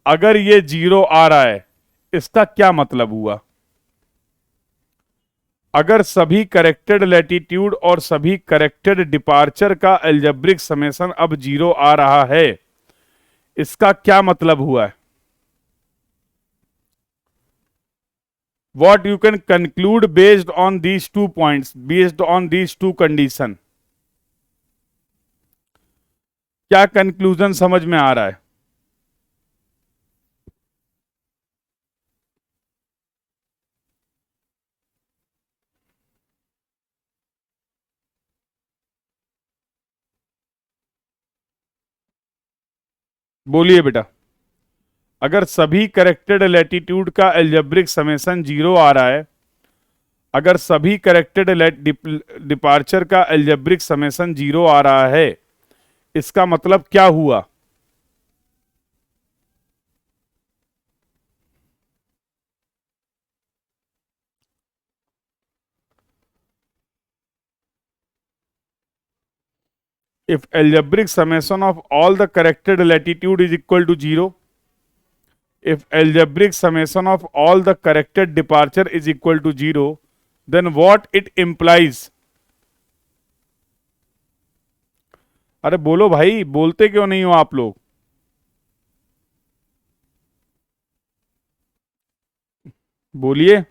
अगर ये 0 आ रहा है, इसका क्या मतलब हुआ? अगर सभी करेक्टेड लैटिट्यूड और सभी करेक्टेड डिपार्चर का अलजेब्रिक समेशन अब 0 आ रहा है, इसका क्या मतलब हुआ है? What you can conclude based on these 2 points, based on these 2 condition? क्या कंक्लूजन समझ में आ रहा है? बोलिए बेटा। अगर सभी करेक्टेड लैटिट्यूड का अलजेब्रिक समेशन 0 आ रहा है, अगर सभी करेक्टेड डिपार्चर का अलजेब्रिक समेशन 0 आ रहा है, इसका मतलब क्या हुआ? if algebraic summation of all the corrected latitude is equal to 0, if algebraic summation of all the corrected departure is equal to 0, then what it implies? अरे बोलो भाई, बोलते क्यों नहीं हो आप लोग? बोलिए।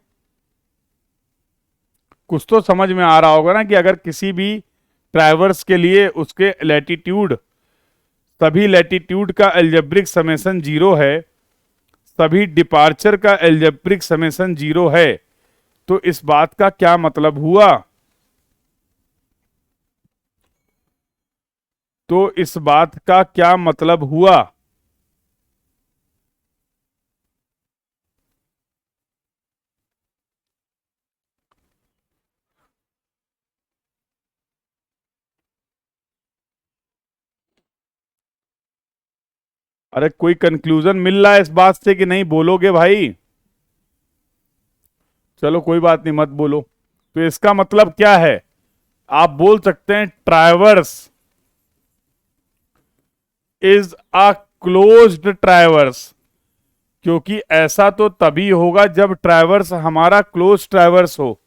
कुछ तो समझ में आ रहा होगा ना कि अगर किसी भी ट्रैवर्स के लिए उसके लैटिट्यूड, सभी लैटिट्यूड का अलजेब्रिक समेशन 0 है, सभी डिपार्चर का अलजेब्रिक समेशन 0 है, तो इस बात का क्या मतलब हुआ? तो इस बात का क्या मतलब हुआ? अरे कोई कंक्लूजन मिल रहा है इस बात से कि नहीं? बोलोगे भाई? चलो कोई बात नहीं, मत बोलो। तो इसका मतलब क्या है? आप बोल सकते हैं traverse is a closed traverse, क्योंकि ऐसा तो तभी होगा जब ट्रैवर्स हमारा क्लोज ट्रैवर्स हो।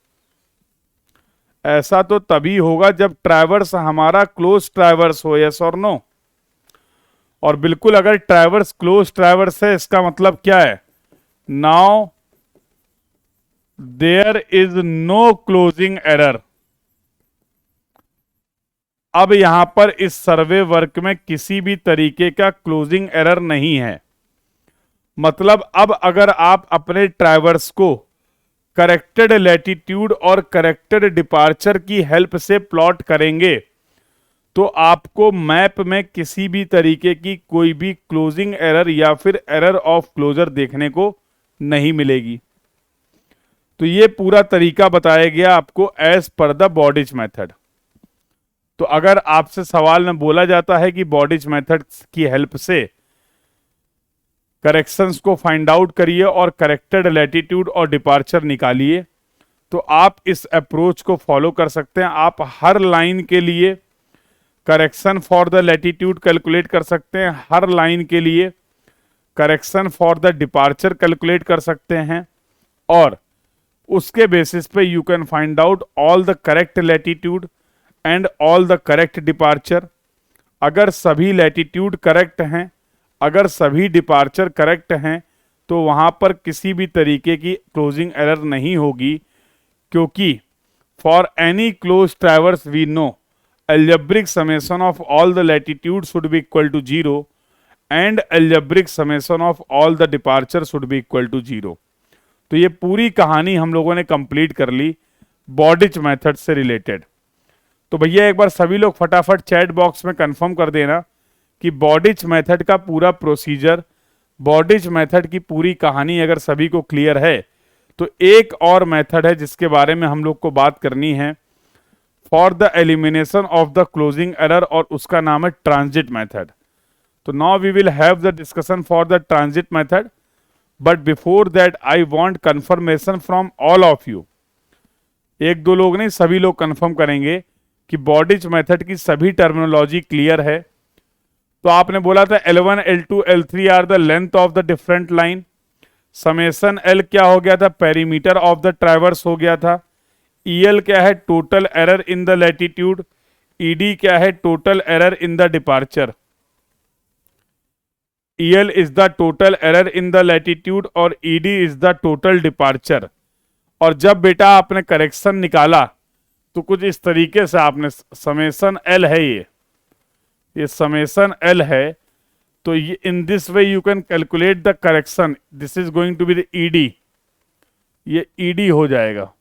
ऐसा तो तभी होगा जब ट्रैवर्स हमारा क्लोज ट्रैवर्स हो। यस और नो? और बिल्कुल, अगर ट्रैवर्स क्लोज ट्रैवर्स है, इसका मतलब क्या है? Now there is no closing error. अब यहां पर इस सर्वे वर्क में किसी भी तरीके का क्लोजिंग एरर नहीं है। मतलब अब अगर आप अपने ट्रैवर्स को करेक्टेड लैटिट्यूड और करेक्टेड डिपार्चर की हेल्प से प्लॉट करेंगे, तो आपको मैप में किसी भी तरीके की कोई भी क्लोजिंग एरर या फिर एरर ऑफ क्लोजर देखने को नहीं मिलेगी। तो ये पूरा तरीका बताया गया आपको as per the Bowditch method. तो अगर आपसे सवाल में बोला जाता है कि बॉडिज मेथड की हेल्प से करेक्शंस को फाइंड आउट करिए और करेक्टेड लैटिट्यूड और डिपार्चर निकालिए, तो आप इस अप्रोच को फॉलो कर सकते हैं। आप हर लाइन के लिए correction for the latitude calculate कर सकते हैं, हर लाइन के लिए correction for the departure calculate कर सकते हैं, और उसके बेसिस पे you can find out all the correct latitude and all the correct departure. अगर सभी लैटिट्यूड करेक्ट हैं, अगर सभी डिपार्चर करेक्ट हैं, तो वहां पर किसी भी तरीके की क्लोजिंग एरर नहीं होगी, क्योंकि for any close traverse we know algebraic summation of all the latitude should be equal to 0 and algebraic summation of all the departure should be equal to 0। तो ये पूरी कहानी हम लोगों ने कंप्लीट कर ली बॉडिज मेथड से रिलेटेड। तो भैया एक बार सभी लोग फटाफट चैट बॉक्स में कंफर्म कर देना कि बॉडिज मेथड का पूरा प्रोसीजर, बॉडिज मेथड की पूरी कहानी अगर सभी को क्लियर है, तो एक और मेथड है जिसके बारे में हम लोग को बात करनी है for the elimination of the closing error, और उसका नाम है ट्रांजिट मेथड। तो now we will have the discussion for the transit method, but before that I want confirmation from all of you. एक दो लोग नहीं, सभी लोग कंफर्म करेंगे कि बॉडिज मेथड की सभी टर्मिनोलॉजी क्लियर है। तो आपने बोला था L1, L2, L3 are the length of the different line. Summation L क्या हो गया था? पेरीमीटर ऑफ द ट्रैवर्स हो गया था। EL क्या है? Total error in the latitude. ED क्या है? Total error in the departure. EL is the total error in the latitude और ED is the total departure. और जब बेटा आपने करेक्शन निकाला तो कुछ इस तरीके से आपने समेशन L है, ये समेशन L है, तो ये in this way you can calculate the correction. This is going to be the ED, ये ED हो जाएगा।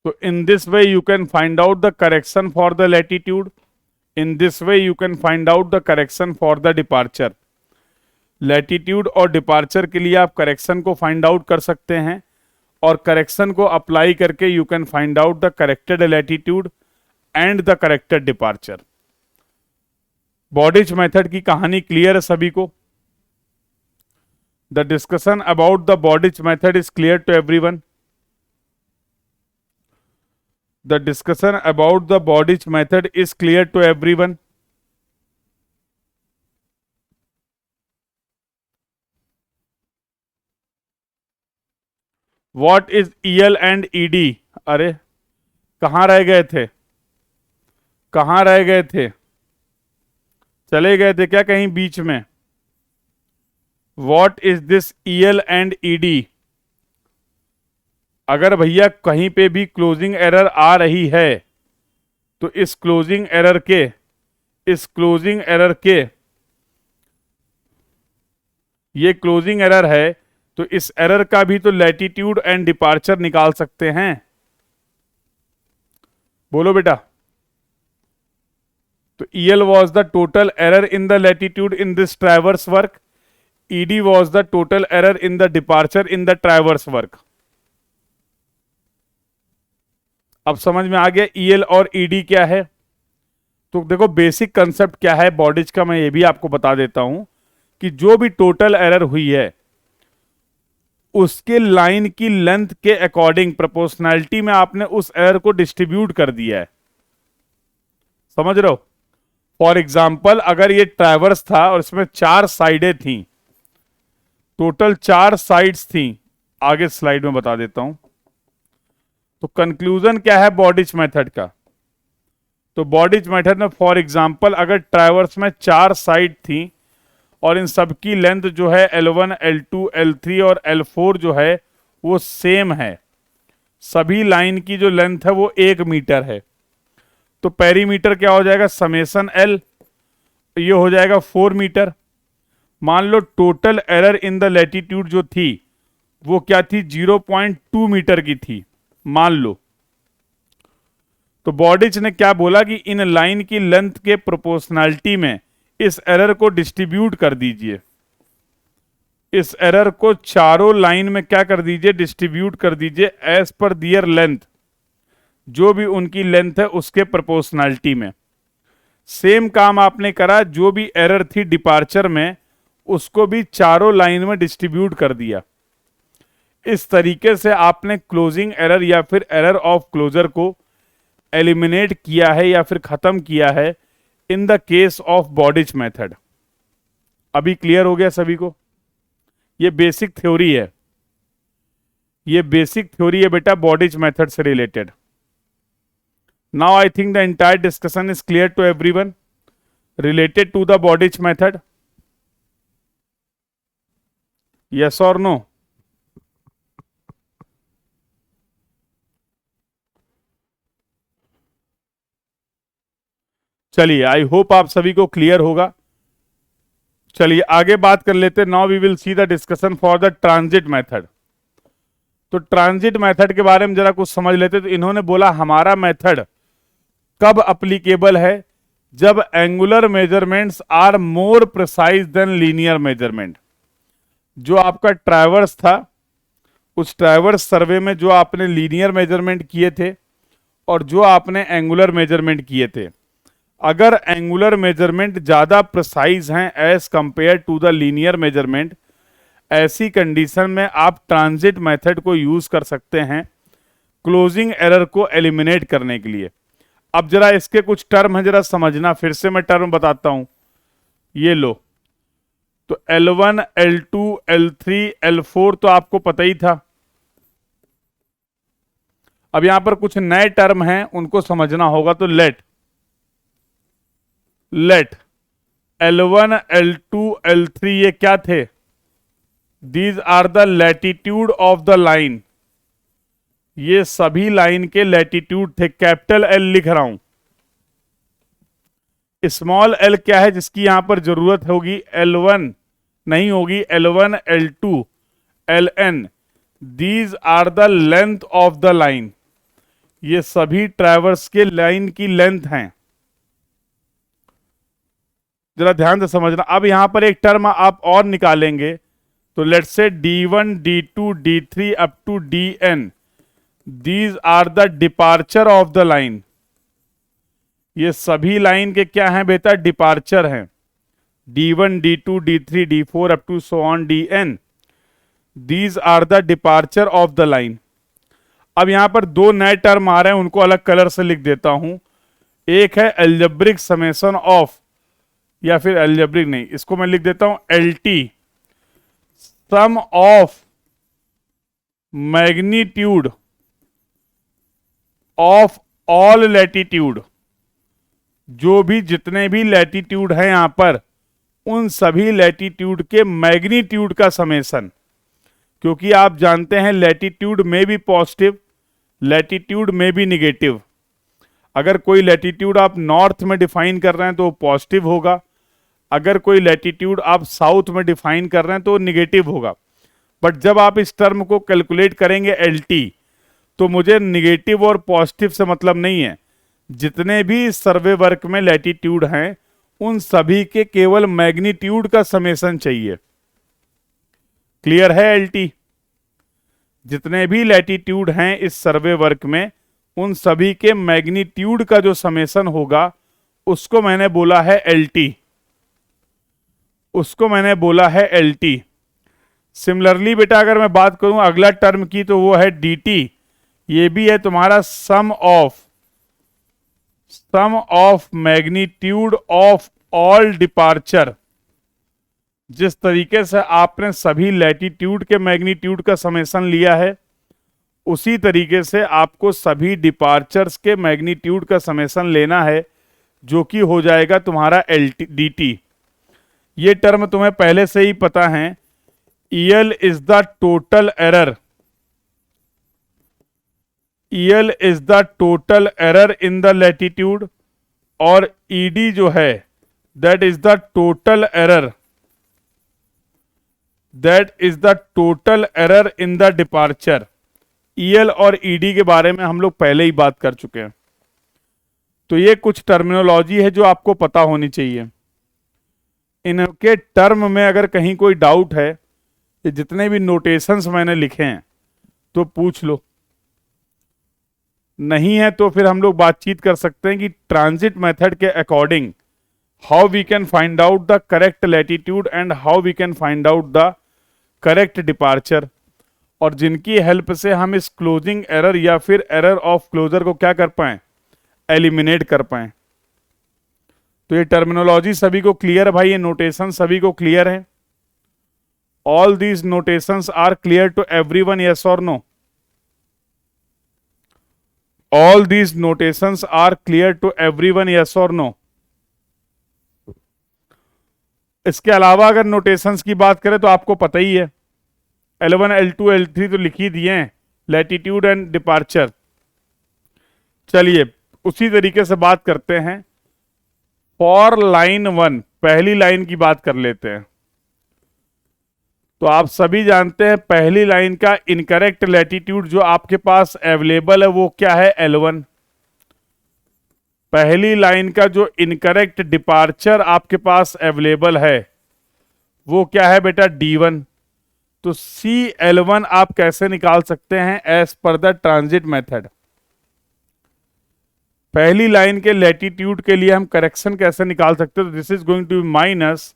So in this way you can find out the correction for the latitude. In this way you can find out the correction for the departure. Latitude और departure के लिए आप correction को find out कर सकते हैं, और करेक्शन को अप्लाई करके you can find out the corrected latitude and the corrected departure. Bowditch method की कहानी क्लियर है सभी को? The discussion about the Bowditch method is clear to everyone? The discussion about the Bordich method is clear to everyone. What is EL and ED? अरे कहाँ रह गए थे? कहाँ रह गए थे? चले गए थे क्या कहीं बीच में? What is this EL and ED? अगर भैया कहीं पे भी क्लोजिंग एरर आ रही है तो इस क्लोजिंग एरर के ये क्लोजिंग एरर है तो इस एरर का भी तो लैटिट्यूड एंड डिपार्चर निकाल सकते हैं। बोलो बेटा। तो EL was the total error in the latitude in this traverse work. ED was the total error in the departure in the traverse work. अब समझ में आ गया EL और ED क्या है? तो देखो बेसिक कंसेप्ट क्या है बॉडीज का, मैं ये भी आपको बता देता हूं कि जो भी टोटल एरर हुई है उसके लाइन की लेंथ के अकॉर्डिंग प्रोपोर्शनैलिटी में आपने उस एरर को डिस्ट्रीब्यूट कर दिया है। समझ रहे हो? फॉर एग्जाम्पल अगर ये ट्रैवर्स था और इसमें 4 साइडें थी, टोटल 4 साइड्स थी, आगे स्लाइड में बता देता हूं। तो कंक्लूजन क्या है बॉडीज मेथड का? तो बॉडीज मेथड में फॉर एग्जांपल अगर ट्रैवर्स में 4 साइड थी और इन सब की लेंथ जो है L1, L2, L3 और L4 जो है वो सेम है, सभी लाइन की जो लेंथ है वो 1 मीटर है, तो पेरीमीटर क्या हो जाएगा? समेशन L, ये हो जाएगा 4 मीटर। मान लो total error in the latitude जो थी वो क्या थी? 0.2 मीटर की थी मान लो। तो बॉडीज ने क्या बोला कि इन लाइन की लेंथ के प्रोपोर्शनैलिटी में इस एरर को डिस्ट्रीब्यूट कर दीजिए, इस एरर को चारों लाइन में क्या कर दीजिए? डिस्ट्रीब्यूट कर दीजिए एज पर दियर लेंथ, जो भी उनकी लेंथ है उसके प्रोपोर्शनैलिटी में। सेम काम आपने करा, जो भी एरर थी डिपार्चर में उसको भी चारों लाइन में डिस्ट्रीब्यूट कर दिया। इस तरीके से आपने क्लोजिंग एरर या फिर एरर ऑफ क्लोजर को एलिमिनेट किया है या फिर खत्म किया है in the case of bodies method. अभी क्लियर हो गया सभी को? ये बेसिक थ्योरी है, ये बेसिक थ्योरी है बेटा बॉडीज मेथड से related. Now I think the entire discussion is clear to everyone related to the Bowditch method. Yes और नो? चलिए, आई होप आप सभी को क्लियर होगा। चलिए आगे बात कर लेते हैं। Now we will see the discussion for the transit method. तो ट्रांजिट मेथड के बारे में जरा कुछ समझ लेते। तो इन्होंने बोला हमारा मेथड कब अप्लीकेबल है? जब angular measurements are more precise than linear measurement. जो आपका ट्रैवर्स था, उस ट्रैवर्स सर्वे में जो आपने लीनियर मेजरमेंट किए थे और जो आपने एंगुलर मेजरमेंट किए थे, अगर एंगुलर मेजरमेंट ज़्यादा प्रिसाइज हैं as compare to the linear measurement, ऐसी कंडीशन में आप ट्रांजिट मेथड को यूज कर सकते हैं क्लोजिंग एरर को एलिमिनेट करने के लिए। अब जरा इसके कुछ टर्म हैं, जरा समझना। फिर से मैं टर्म बताता हूं, ये लो। तो L1, L2, L3, L4 तो आपको पता ही था। अब यहां पर कुछ नए टर्म हैं, उनको समझना होगा। तो लेट L1, L2, L3 ये क्या थे? These are the latitude of the line. ये सभी लाइन के लैटिट्यूड थे। कैपिटल L लिख रहा हूं। स्मॉल l क्या है जिसकी यहां पर जरूरत होगी? L1 नहीं होगी, L1, L2, Ln। These are the length of the line. ये सभी ट्रैवर्स के लाइन की लेंथ हैं। जरा ध्यान से समझना। अब यहां पर एक टर्म आप और निकालेंगे। तो लेट्स से D1, D2, D3 up to Dn, these are the departure of the line. ये सभी लाइन के क्या हैं बेटा, डिपार्चर हैं। D1, D2, D3, D4 up to so on Dn, these are the departure of the line. अब यहां पर दो नए टर्म आ रहे हैं, उनको अलग कलर से लिख देता हूं। एक है एल्जेब्रिक समेशन ऑफ, या फिर एल्जेब्रिक नहीं, इसको मैं लिख देता हूं LT, sum of magnitude of all latitude. जो भी जितने भी लैटिट्यूड हैं यहां पर, उन सभी लैटिट्यूड के मैग्नीट्यूड का समेशन। क्योंकि आप जानते हैं लैटिट्यूड में भी पॉजिटिव, लैटिट्यूड में भी निगेटिव। अगर कोई लैटिट्यूड आप नॉर्थ में डिफाइन कर रहे हैं तो पॉजिटिव होगा, अगर कोई लैटिट्यूड आप साउथ में डिफाइन कर रहे हैं तो निगेटिव होगा। बट जब आप इस टर्म को कैलकुलेट करेंगे LT, तो मुझे निगेटिव और पॉजिटिव से मतलब नहीं है। जितने भी इस सर्वे वर्क में लैटिट्यूड हैं, उन सभी के केवल मैग्नीट्यूड का समेशन चाहिए। क्लियर है LT? जितने भी लैटिट्यूड हैं इस सर्वे वर्क में, उन सभी के मैग्नीट्यूड का जो समेशन होगा, उसको मैंने बोला है LT, उसको मैंने बोला है LT। सिमिलरली बेटा अगर मैं बात करूं अगला टर्म की, तो वो है DT। ये भी है तुम्हारा sum of magnitude of all departure. जिस तरीके से आपने सभी लैटिट्यूड के मैग्नीट्यूड का समेशन लिया है, उसी तरीके से आपको सभी डिपार्चर्स के मैग्नीट्यूड का समेशन लेना है, जो कि हो जाएगा तुम्हारा DT। ये टर्म तुम्हें पहले से ही पता है। EL is the total error, EL is the total error in the latitude, और ED जो है that is the total error, that is the total error in the departure. EL और ED के बारे में हम लोग पहले ही बात कर चुके हैं। तो ये कुछ टर्मिनोलॉजी है जो आपको पता होनी चाहिए। इनके टर्म में अगर कहीं कोई डाउट है, ये जितने भी नोटेशंस मैंने लिखे हैं तो पूछ लो, नहीं है तो फिर हम लोग बातचीत कर सकते हैं कि ट्रांजिट मेथड के according how we can find out the correct latitude and how we can find out the correct departure, और जिनकी हेल्प से हम इस क्लोजिंग एरर या फिर एरर ऑफ क्लोजर को क्या कर पाए, एलिमिनेट कर पाए। तो ये टर्मिनोलॉजी सभी को क्लियर है भाई, ये नोटेशन सभी को क्लियर है। All these notations are clear to everyone, yes और no? All these notations are clear to everyone, yes और नो? इसके अलावा अगर नोटेशंस की बात करें तो आपको पता ही है, L1, L2, L3 तो लिख ही दिए हैं, लैटिट्यूड एंड डिपार्चर। चलिए उसी तरीके से बात करते हैं फॉर लाइन 1, पहली लाइन की बात कर लेते हैं। तो आप सभी जानते हैं पहली लाइन का इनकरेक्ट लैटिट्यूड जो आपके पास अवेलेबल है वो क्या है, L1। पहली लाइन का जो इनकरेक्ट डिपार्चर आपके पास अवेलेबल है वो क्या है बेटा, D1। तो CL1 आप कैसे निकाल सकते हैं, as per the transit method. पहली लाइन के लैटिट्यूड के लिए हम करेक्शन कैसे निकाल सकते हैं, तो this is going to be minus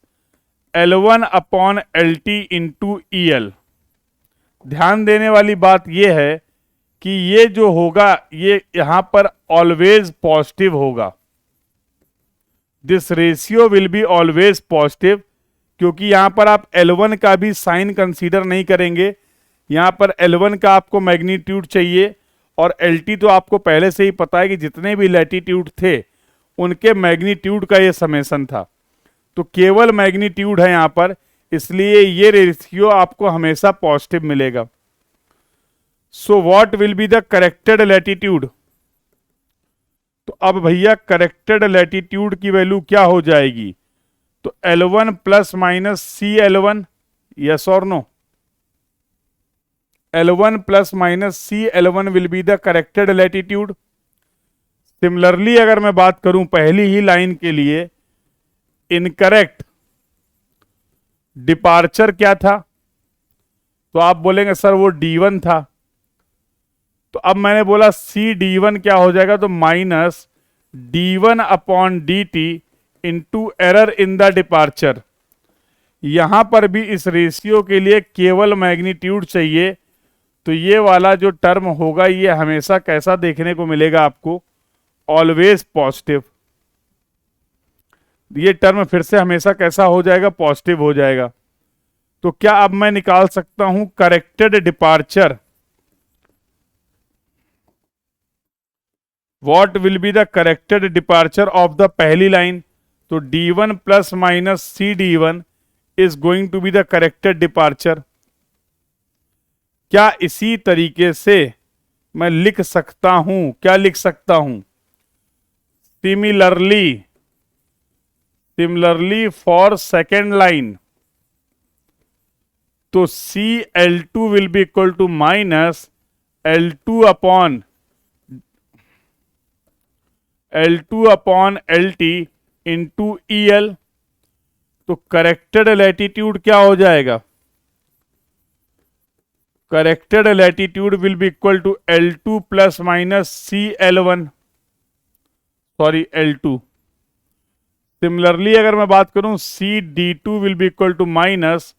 L1 upon LT into EL। ध्यान देने वाली बात यह है कि ये जो होगा ये यहां पर ऑलवेज पॉजिटिव होगा, this ratio will be always positive, क्योंकि यहां पर आप L1 का भी साइन कंसीडर नहीं करेंगे। यहां पर L1 का आपको मैग्नीट्यूड चाहिए, और LT तो आपको पहले से ही पता है कि जितने भी लैटिट्यूड थे उनके मैग्नीट्यूड का ये समेशन था। तो केवल मैग्नीट्यूड है यहां पर, इसलिए ये रेशियो आपको हमेशा पॉजिटिव मिलेगा। So what will be the corrected latitude? तो अब भैया करेक्टेड लैटिट्यूड की वैल्यू क्या हो जाएगी, तो L1 plus minus CL1, yes और no? L1 plus minus CL1 will be the corrected latitude. Similarly अगर मैं बात करूं पहली ही लाइन के लिए, इनकरेक्ट डिपार्चर क्या था, तो आप बोलेंगे सर वो D1 था। तो अब मैंने बोला CD1 क्या हो जाएगा, तो minus d1 upon dt into error in the departure. यहां पर भी इस रेशियो के लिए केवल मैग्नीट्यूड चाहिए, तो ये वाला जो टर्म होगा ये हमेशा कैसा देखने को मिलेगा आपको, ऑलवेज पॉजिटिव। ये टर्म फिर से हमेशा कैसा हो जाएगा, पॉजिटिव हो जाएगा। तो क्या अब मैं निकाल सकता हूं corrected departure? What will be the corrected departure of the पहली लाइन? तो d1 plus minus C d1 is going to be the corrected departure. क्या इसी तरीके से मैं लिख सकता हूं, क्या लिख सकता हूं, similarly, similarly for second line, तो C L two will be equal to minus L2 upon L T into E L. तो करेक्टेड लैटिट्यूड क्या हो जाएगा, corrected latitude will be equal to L2 plus minus CL1, sorry L2। Similarly अगर मैं बात करूं C D two will be equal to minus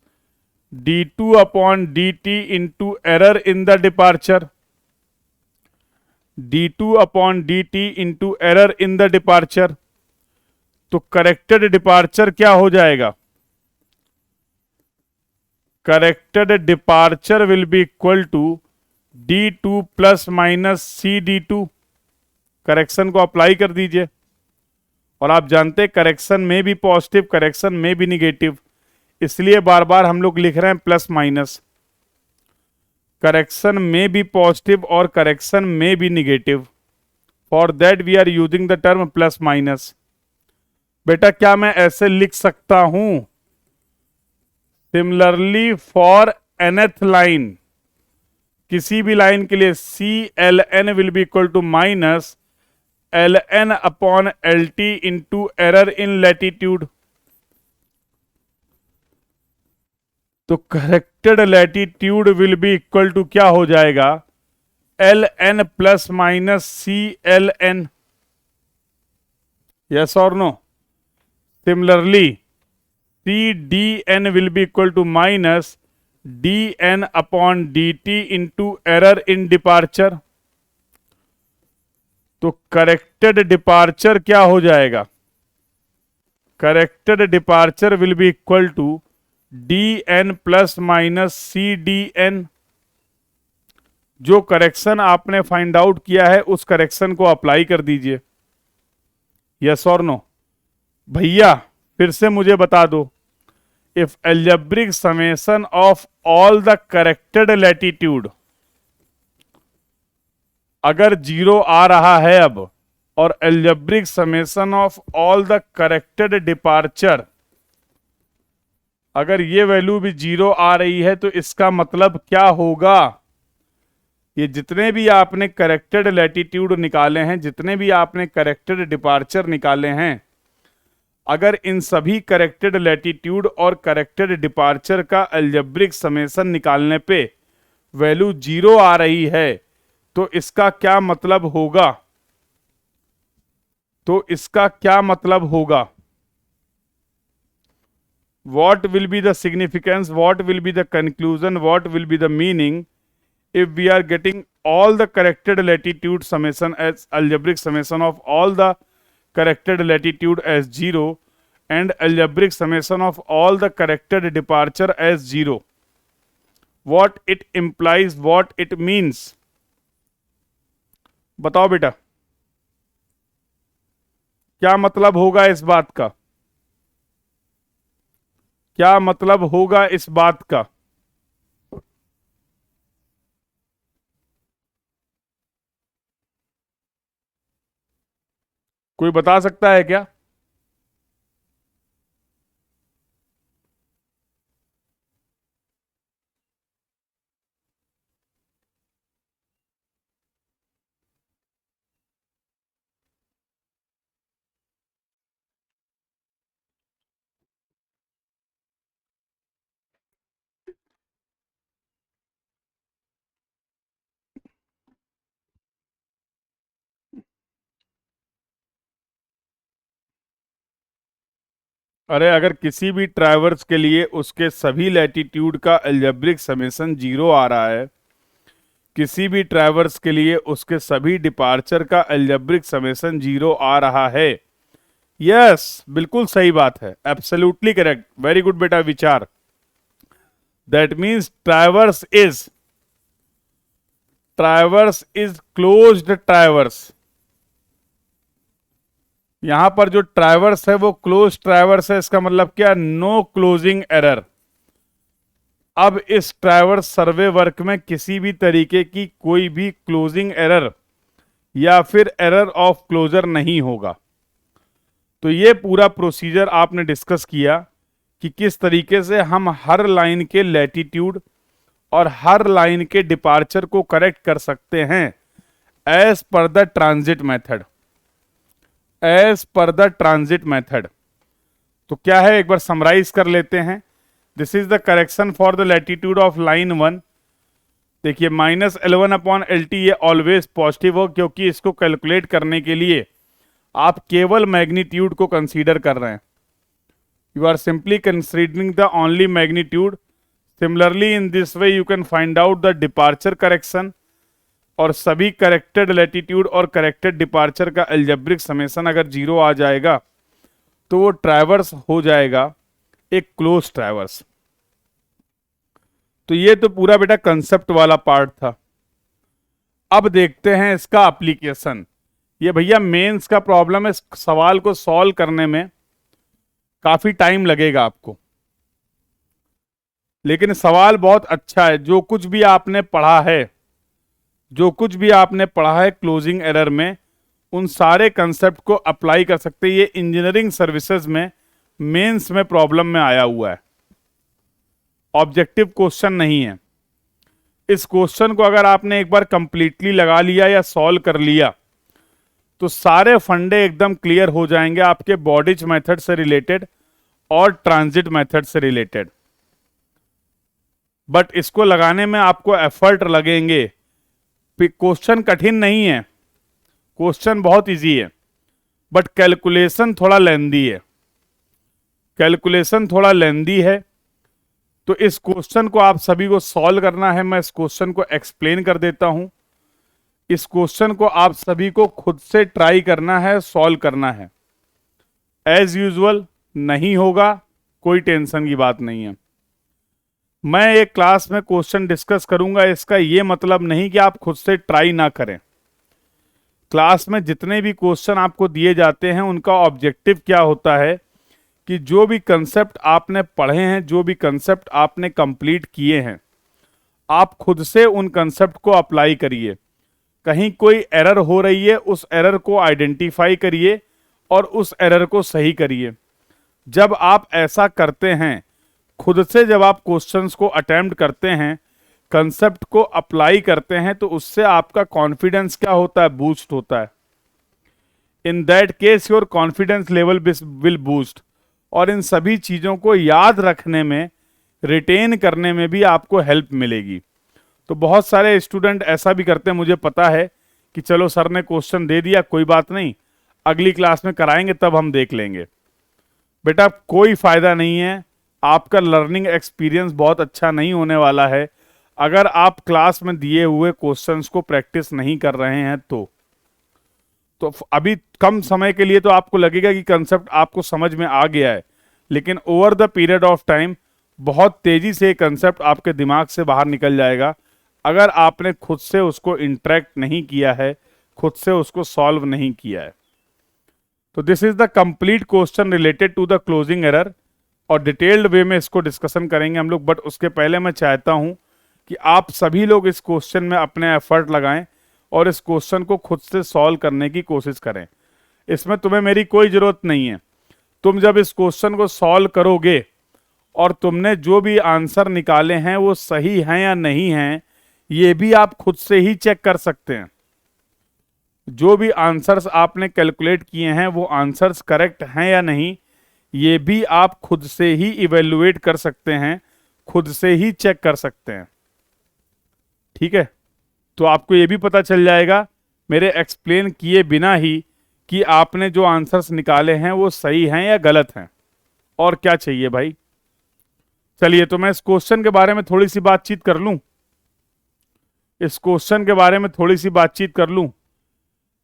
d2 upon D T into error in the departure, d2 upon D T into error in the departure. तो corrected departure क्या हो जाएगा, corrected departure will be equal to d2 plus minus C D two. Correction को apply कर दीजिए, और आप जानते हैं करेक्शन में भी पॉजिटिव, करेक्शन में भी निगेटिव, इसलिए बार बार हम लोग लिख रहे हैं प्लस माइनस। करेक्शन में भी पॉजिटिव और करेक्शन में भी negative, for that we are using the term plus minus. बेटा क्या मैं ऐसे लिख सकता हूं, सिमिलरली फॉर nth लाइन, किसी भी लाइन के लिए C L N will be equal to minus L N upon L T into error in latitude. तो corrected latitude will be equal to क्या हो जाएगा, L N plus minus C L N. Yes और no? Similarly C D N will be equal to minus D N upon D T into error in departure. तो corrected departure क्या हो जाएगा, corrected departure will be equal to D N plus minus C D N. जो correction आपने find out किया है उस correction को अप्लाई कर दीजिए। यस और नो? भैया फिर से मुझे बता दो, if algebraic summation of all the corrected latitude, अगर जीरो आ रहा है अब, और algebraic summation of all the corrected departure, अगर ये वैल्यू भी जीरो आ रही है, तो इसका मतलब क्या होगा, ये जितने भी आपने करेक्टेड लैटिट्यूड निकाले हैं, जितने भी आपने करेक्टेड डिपार्चर निकाले हैं, अगर इन सभी करेक्टेड लैटिट्यूड और करेक्टेड डिपार्चर का अलजेब्रिक समेशन निकालने पे वैल्यू जीरो आ रही है, तो इसका क्या मतलब होगा, तो इसका क्या मतलब होगा, what will be the significance, what will be the conclusion, what will be the meaning if we are getting all the corrected latitude summation as algebraic summation of all the corrected latitude as 0 and algebraic summation of all the corrected departure as 0? What it implies, what it means? बताओ बेटा, क्या मतलब होगा इस बात का, क्या मतलब होगा इस बात का? कोई बता सकता है क्या? अरे अगर किसी भी ट्राइवर्स के लिए उसके सभी लैटिट्यूड का अलजेब्रिक समेशन 0 आ रहा है, किसी भी ट्राइवर्स के लिए उसके सभी डिपार्चर का अलजेब्रिक समेशन 0 आ रहा है, यस बिल्कुल सही बात है, एब्सोल्युटली करेक्ट, वेरी गुड बेटा विचार। That means traverse is closed traverse. यहां पर जो ट्राइवर्स है वो क्लोज ट्राइवर्स है, इसका मतलब क्या, नो क्लोजिंग एरर। अब इस ट्राइवर्स सर्वे वर्क में किसी भी तरीके की कोई भी क्लोजिंग एरर या फिर एरर ऑफ क्लोजर नहीं होगा। तो ये पूरा प्रोसीजर आपने डिस्कस किया कि किस तरीके से हम हर लाइन के लैटिट्यूड और हर लाइन के डिपार्चर को करेक्ट कर सकते हैं as per the transit method, as per the transit method. तो क्या है, एक बार समराइज कर लेते हैं। This is the correction for the latitude of line 1। देखिए -L1/LT ये ऑलवेज पॉजिटिव हो, क्योंकि इसको कैलकुलेट करने के लिए आप केवल मैग्नीट्यूड को कंसीडर कर रहे हैं। You are simply considering the only magnitude. Similarly in this way you can find out the departure correction, और सभी करेक्टेड लैटिट्यूड और करेक्टेड डिपार्चर का अलजेब्रिक समेशन अगर 0 आ जाएगा तो वो ट्राइवर्स हो जाएगा एक क्लोज ट्राइवर्स। तो ये तो पूरा बेटा कंसेप्ट वाला पार्ट था। अब देखते हैं इसका एप्लीकेशन। ये भैया मेंस का प्रॉब्लम है, इस सवाल को सॉल्व करने में काफी टाइम लगेगा आपको, लेकिन सवाल बहुत अच्छा है। जो कुछ भी आपने पढ़ा है, जो कुछ भी आपने पढ़ा है क्लोजिंग एरर में, उन सारे कंसेप्ट को अप्लाई कर सकते हैं। ये इंजीनियरिंग सर्विसेज में मेंस में प्रॉब्लम में आया हुआ है, ऑब्जेक्टिव क्वेश्चन नहीं है। इस क्वेश्चन को अगर आपने एक बार कंप्लीटली लगा लिया या सॉल्व कर लिया तो सारे फंडे एकदम क्लियर हो जाएंगे आपके बॉडिज मेथड से रिलेटेड और ट्रांजिट मेथड से रिलेटेड। बट इसको लगाने में आपको एफर्ट लगेंगे। क्वेश्चन कठिन नहीं है, क्वेश्चन बहुत इजी है, बट कैलकुलेशन थोड़ा लेंदी है, कैलकुलेशन थोड़ा लेंदी है। तो इस क्वेश्चन को आप सभी को सॉल्व करना है। मैं इस क्वेश्चन को एक्सप्लेन कर देता हूं। इस क्वेश्चन को आप सभी को खुद से ट्राई करना है, सॉल्व करना है। एज यूजुअल नहीं होगा, कोई टेंशन की बात नहीं है। मैं एक क्लास में क्वेश्चन डिस्कस करूंगा, इसका यह मतलब नहीं कि आप खुद से ट्राई ना करें। क्लास में जितने भी क्वेश्चन आपको दिए जाते हैं उनका ऑब्जेक्टिव क्या होता है कि जो भी कंसेप्ट आपने पढ़े हैं, जो भी कंसेप्ट आपने कंप्लीट किए हैं, आप खुद से उन कंसेप्ट को अप्लाई करिए। कहीं कोई एरर हो रही है, उस एरर को आइडेंटिफाई करिए और उस एरर को सही करिए। जब आप ऐसा करते हैं, खुद से जब आप क्वेश्चंस को अटेम्प्ट करते हैं, कंसेप्ट को अप्लाई करते हैं, तो उससे आपका कॉन्फिडेंस क्या होता है, बूस्ट होता है। इन that case your confidence level will boost, और इन सभी चीजों को याद रखने में, रिटेन करने में भी आपको हेल्प मिलेगी। तो बहुत सारे स्टूडेंट ऐसा भी करते हैं, मुझे पता है कि चलो सर ने क्वेश्चन दे दिया, कोई बात नहीं, अगली क्लास में कराएंगे तब हम देख लेंगे। बेटा कोई फायदा नहीं है, आपका लर्निंग एक्सपीरियंस बहुत अच्छा नहीं होने वाला है अगर आप क्लास में दिए हुए क्वेश्चंस को प्रैक्टिस नहीं कर रहे हैं। तो अभी कम समय के लिए तो आपको लगेगा कि कंसेप्ट आपको समझ में आ गया है, लेकिन over the period of time बहुत तेजी से कंसेप्ट आपके दिमाग से बाहर निकल जाएगा अगर आपने खुद से उसको इंटरेक्ट नहीं किया है, खुद से उसको सॉल्व नहीं किया है। तो this is the complete question related to the closing error, और डिटेल्ड वे में इसको डिस्कशन करेंगे हम लोग। बट उसके पहले मैं चाहता हूं कि आप सभी लोग इस क्वेश्चन में अपने एफर्ट लगाएं और इस क्वेश्चन को खुद से सॉल्व करने की कोशिश करें। इसमें तुम्हें मेरी कोई जरूरत नहीं है। तुम जब इस क्वेश्चन को सॉल्व करोगे और तुमने जो भी आंसर निकाले हैं वो सही हैं या नहीं हैं, ये भी आप खुद से ही चेक कर सकते हैं। जो भी आंसर्स आपने कैलकुलेट किए हैं वो आंसर्स करेक्ट हैं या नहीं, ये भी आप खुद से ही इवेल्युएट कर सकते हैं, खुद से ही चेक कर सकते हैं। ठीक है, तो आपको ये भी पता चल जाएगा मेरे एक्सप्लेन किए बिना ही कि आपने जो आंसर्स निकाले हैं वो सही हैं या गलत हैं। और क्या चाहिए भाई। चलिए तो मैं इस क्वेश्चन के बारे में थोड़ी सी बातचीत कर लूं, इस क्वेश्चन के बारे में थोड़ी सी बातचीत कर लूं।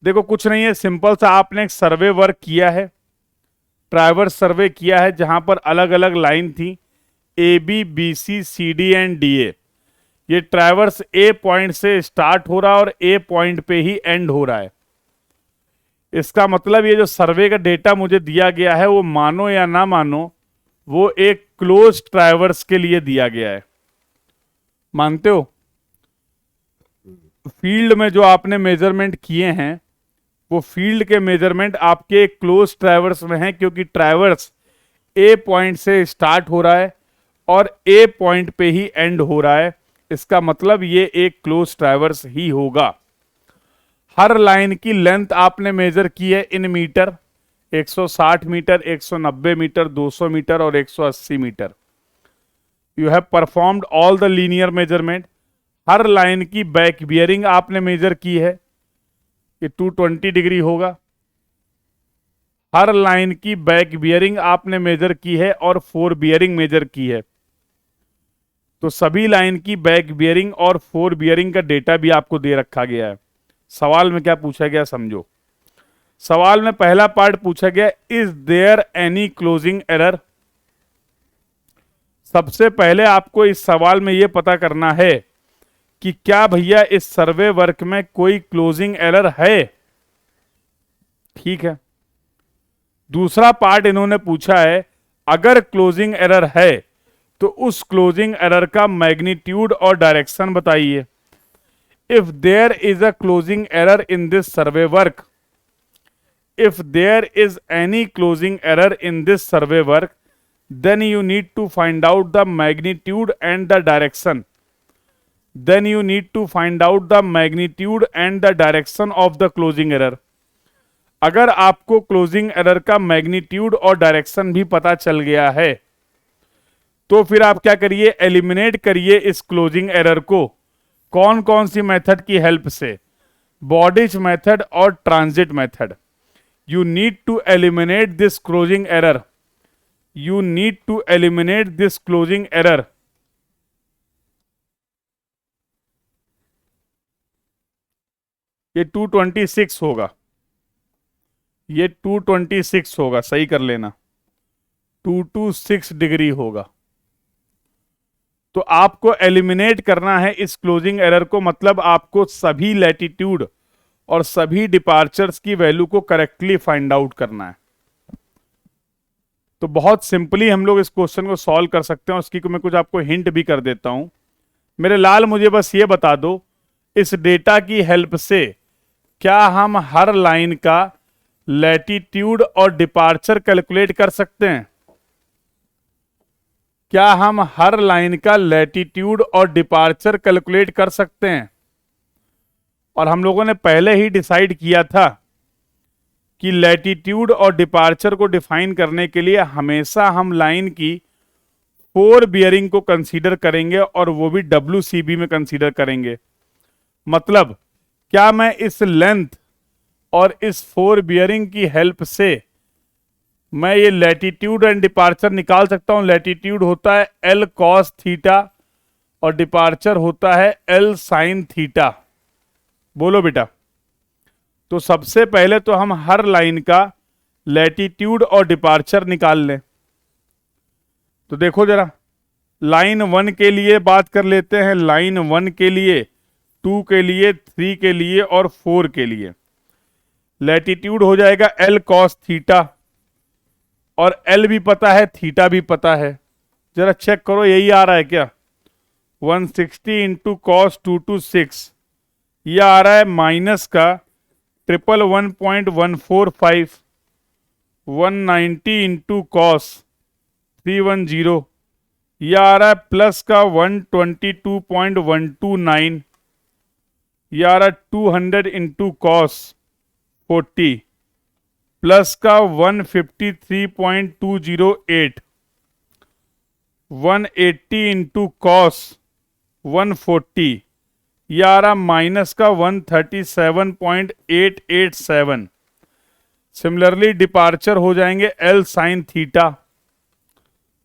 देखो कुछ नहीं है, सिंपल सा आपने एक सर्वे वर्क किया है, ट्राइवर्स सर्वे किया है, जहां पर अलग अलग लाइन थी A B B C C D and D A. ये ट्राइवर्स ए पॉइंट से स्टार्ट हो रहा है और ए पॉइंट पे ही एंड हो रहा है। इसका मतलब ये जो सर्वे का डेटा मुझे दिया गया है, वो मानो या ना मानो, वो एक क्लोज ट्राइवर्स के लिए दिया गया है। मानते हो? फील्ड में जो आपने मेजरमेंट किए हैं, वो फील्ड के मेजरमेंट आपके एक क्लोज ट्राइवर्स में हैं, क्योंकि ट्राइवर्स ए पॉइंट से स्टार्ट हो रहा है और ए पॉइंट पे ही एंड हो रहा है। इसका मतलब ये एक क्लोज ट्राइवर्स ही होगा। हर लाइन की लेंथ आपने मेजर की है in metre, 160 metre, 190 metre, 200 metre और 180 metre. You have performed all the linear measurement. हर लाइन की बैक बियरिंग आपने मेजर की है, ये 220 डिग्री होगा। हर लाइन की बैक बियरिंग आपने मेजर की है और 4 बियरिंग मेजर की है। तो सभी लाइन की बैक बियरिंग और 4 बियरिंग का डेटा भी आपको दे रखा गया है। सवाल में क्या पूछा गया समझो। सवाल में पहला पार्ट पूछा गया, is there any closing error. सबसे पहले आपको इस सवाल में यह पता करना है कि क्या भैया इस सर्वे वर्क में कोई क्लोजिंग एरर है। ठीक है। दूसरा पार्ट इन्होंने पूछा है, अगर क्लोजिंग एरर है तो उस क्लोजिंग एरर का मैग्नीट्यूड और डायरेक्शन बताइए। If there is a closing error in this survey work, if there is any closing error in this survey work, then you need to find out the magnitude and the direction. Then you need to find out the magnitude and the direction of the closing error. अगर आपको closing error का magnitude और direction भी पता चल गया है, तो फिर आप क्या करिए, एलिमिनेट करिए इस क्लोजिंग एरर को। कौन कौन सी मेथड की हेल्प से? बॉडिज मेथड और transit method. You need to eliminate this closing error. You need to eliminate this closing error. ये 226 होगा, ये 226 होगा, सही कर लेना, 226 डिग्री होगा। तो आपको एलिमिनेट करना है इस क्लोजिंग एरर को, मतलब आपको सभी लैटिट्यूड और सभी डिपार्चर्स की वैल्यू को करेक्टली फाइंड आउट करना है। तो बहुत सिंपली हम लोग इस क्वेश्चन को सॉल्व कर सकते हैं। उसकी मैं कुछ आपको हिंट भी कर देता हूं। मेरे लाल, मुझे बस ये बता दो, इस डेटा की हेल्प से क्या हम हर लाइन का लैटिट्यूड और डिपार्चर कैलकुलेट कर सकते हैं? क्या हम हर लाइन का लैटिट्यूड और डिपार्चर कैलकुलेट कर सकते हैं? और हम लोगों ने पहले ही डिसाइड किया था कि लैटिट्यूड और डिपार्चर को डिफाइन करने के लिए हमेशा हम लाइन की 4 बियरिंग को कंसीडर करेंगे, और वो भी WCB में कंसीडर करेंगे। मतलब क्या मैं इस लेंथ और इस 4 बियरिंग की हेल्प से मैं ये लैटिट्यूड एंड डिपार्चर निकाल सकता हूं? लैटिट्यूड होता है L cos थीटा और डिपार्चर होता है L sin थीटा। बोलो बेटा। तो सबसे पहले तो हम हर लाइन का लैटिट्यूड और डिपार्चर निकाल लें। तो देखो जरा, लाइन 1 के लिए बात कर लेते हैं, लाइन 1 के लिए, 2 के लिए, 3 के लिए और 4 के लिए। लैटिट्यूड हो जाएगा L cos थीटा, और L भी पता है, थीटा भी पता है। जरा चेक करो, यही आ रहा है क्या? 160 इंटू कॉस 226, यह आ रहा है माइनस का 111.145, 190 इंटू कॉस 310, यह आ रहा है प्लस का 122.129, यह आ रहा है 200 इंटू कॉस 40, प्लस का 153.208, 180 इंटू कॉस 140, यह आ रहा माइनस का 137.887। सिमिलरली डिपार्चर हो जाएंगे L sin थीटा,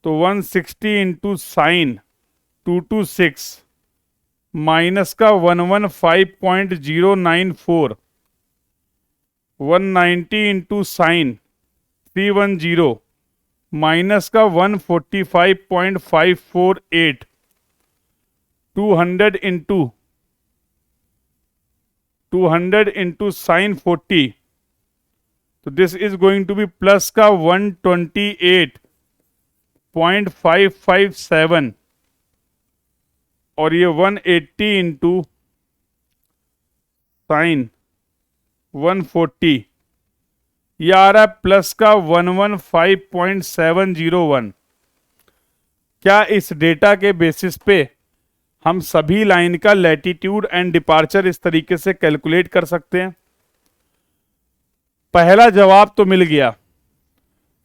तो 160 इंटू साइन 226 माइनस का 115.094, 190 इंटू साइन 310 माइनस का 145.548, 200 इंटू साइन 40, तो this is going to be plus का 128.557, और ये 180 इंटू साइन 140, ये आ रहा है प्लस का 115.701। क्या इस डेटा के बेसिस पे हम सभी लाइन का लैटिट्यूड एंड डिपार्चर इस तरीके से कैलकुलेट कर सकते हैं? पहला जवाब तो मिल गया।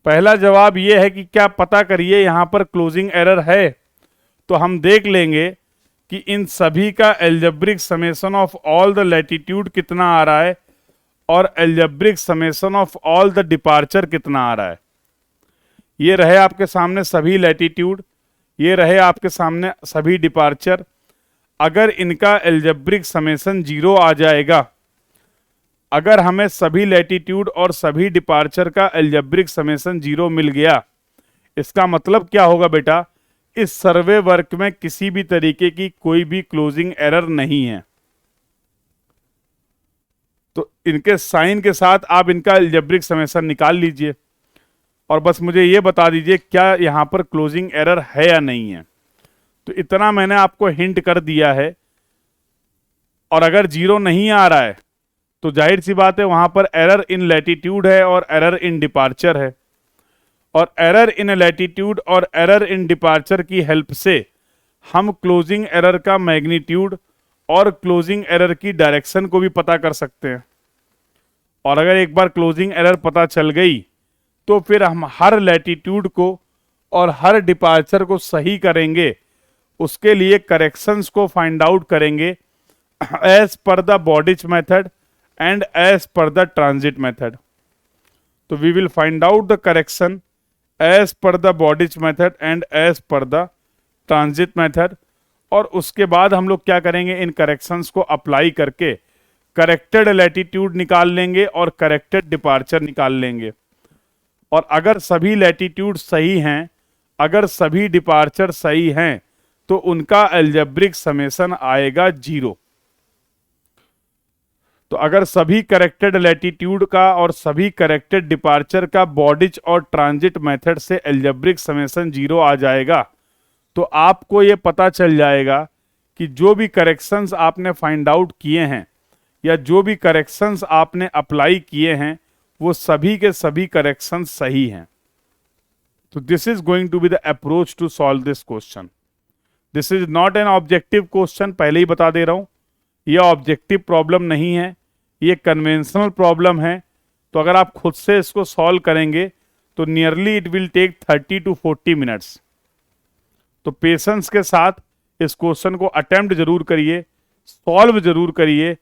पहला जवाब ये है कि क्या पता करिए यहां पर क्लोजिंग एरर है, तो हम देख लेंगे कि इन सभी का algebraic summation of all the latitude कितना आ रहा है और algebraic summation of all the departure कितना आ रहा है। ये रहे आपके सामने सभी लैटिट्यूड, ये रहे आपके सामने सभी डिपार्चर। अगर इनका एल्जेब्रिक समेशन 0 आ जाएगा, अगर हमें सभी लैटिट्यूड और सभी डिपार्चर का एल्जेब्रिक समेशन 0 मिल गया, इसका मतलब क्या होगा बेटा, इस सर्वे वर्क में किसी भी तरीके की कोई भी क्लोजिंग एरर नहीं है। तो इनके साइन के साथ आप इनका एल्जेब्रिक समेशन निकाल लीजिए और बस मुझे ये बता दीजिए क्या यहां पर क्लोजिंग एरर है या नहीं है। तो इतना मैंने आपको हिंट कर दिया है। और अगर 0 नहीं आ रहा है तो जाहिर सी बात है वहां पर एरर इन लैटिट्यूड है और एरर इन डिपार्चर है, और एरर इन लैटिट्यूड और एरर इन डिपार्चर की हेल्प से हम क्लोजिंग एरर का मैग्नीट्यूड और क्लोजिंग एरर की डायरेक्शन को भी पता कर सकते हैं। और अगर एक बार क्लोजिंग एरर पता चल गई तो फिर हम हर लैटिट्यूड को और हर डिपार्चर को सही करेंगे, उसके लिए करेक्शंस को फाइंड आउट करेंगे as per the Bowditch method and as per the transit method. तो we will find out the correction as per the Bowditch method and as per the transit method, और उसके बाद हम लोग क्या करेंगे, इन करेक्शंस को अप्लाई करके करेक्टेड लैटिट्यूड निकाल लेंगे और करेक्टेड डिपार्चर निकाल लेंगे। और अगर सभी लैटिट्यूड सही हैं, अगर सभी डिपार्चर सही हैं, तो उनका एल्जेब्रिक समेशन आएगा 0। तो अगर सभी करेक्टेड लैटिट्यूड का और सभी करेक्टेड डिपार्चर का बॉडिच और ट्रांजिट मेथड से एल्जेब्रिक समेशन 0 आ जाएगा, तो आपको ये पता चल जाएगा कि जो भी करेक्शंस आपने फाइंड आउट किए हैं या जो भी करेक्शंस आपने अप्लाई किए हैं वो सभी के सभी करेक्शंस सही हैं। तो this is going to be the approach to solve this question. This is not an objective question, पहले ही बता दे रहा हूं, यह ऑब्जेक्टिव प्रॉब्लम नहीं है, ये कन्वेंशनल प्रॉब्लम है। तो अगर आप खुद से इसको सॉल्व करेंगे तो nearly it will take 30 to 40 minutes. तो पेशेंस के साथ इस क्वेश्चन को अटेम्प्ट जरूर करिए, सॉल्व जरूर करिए।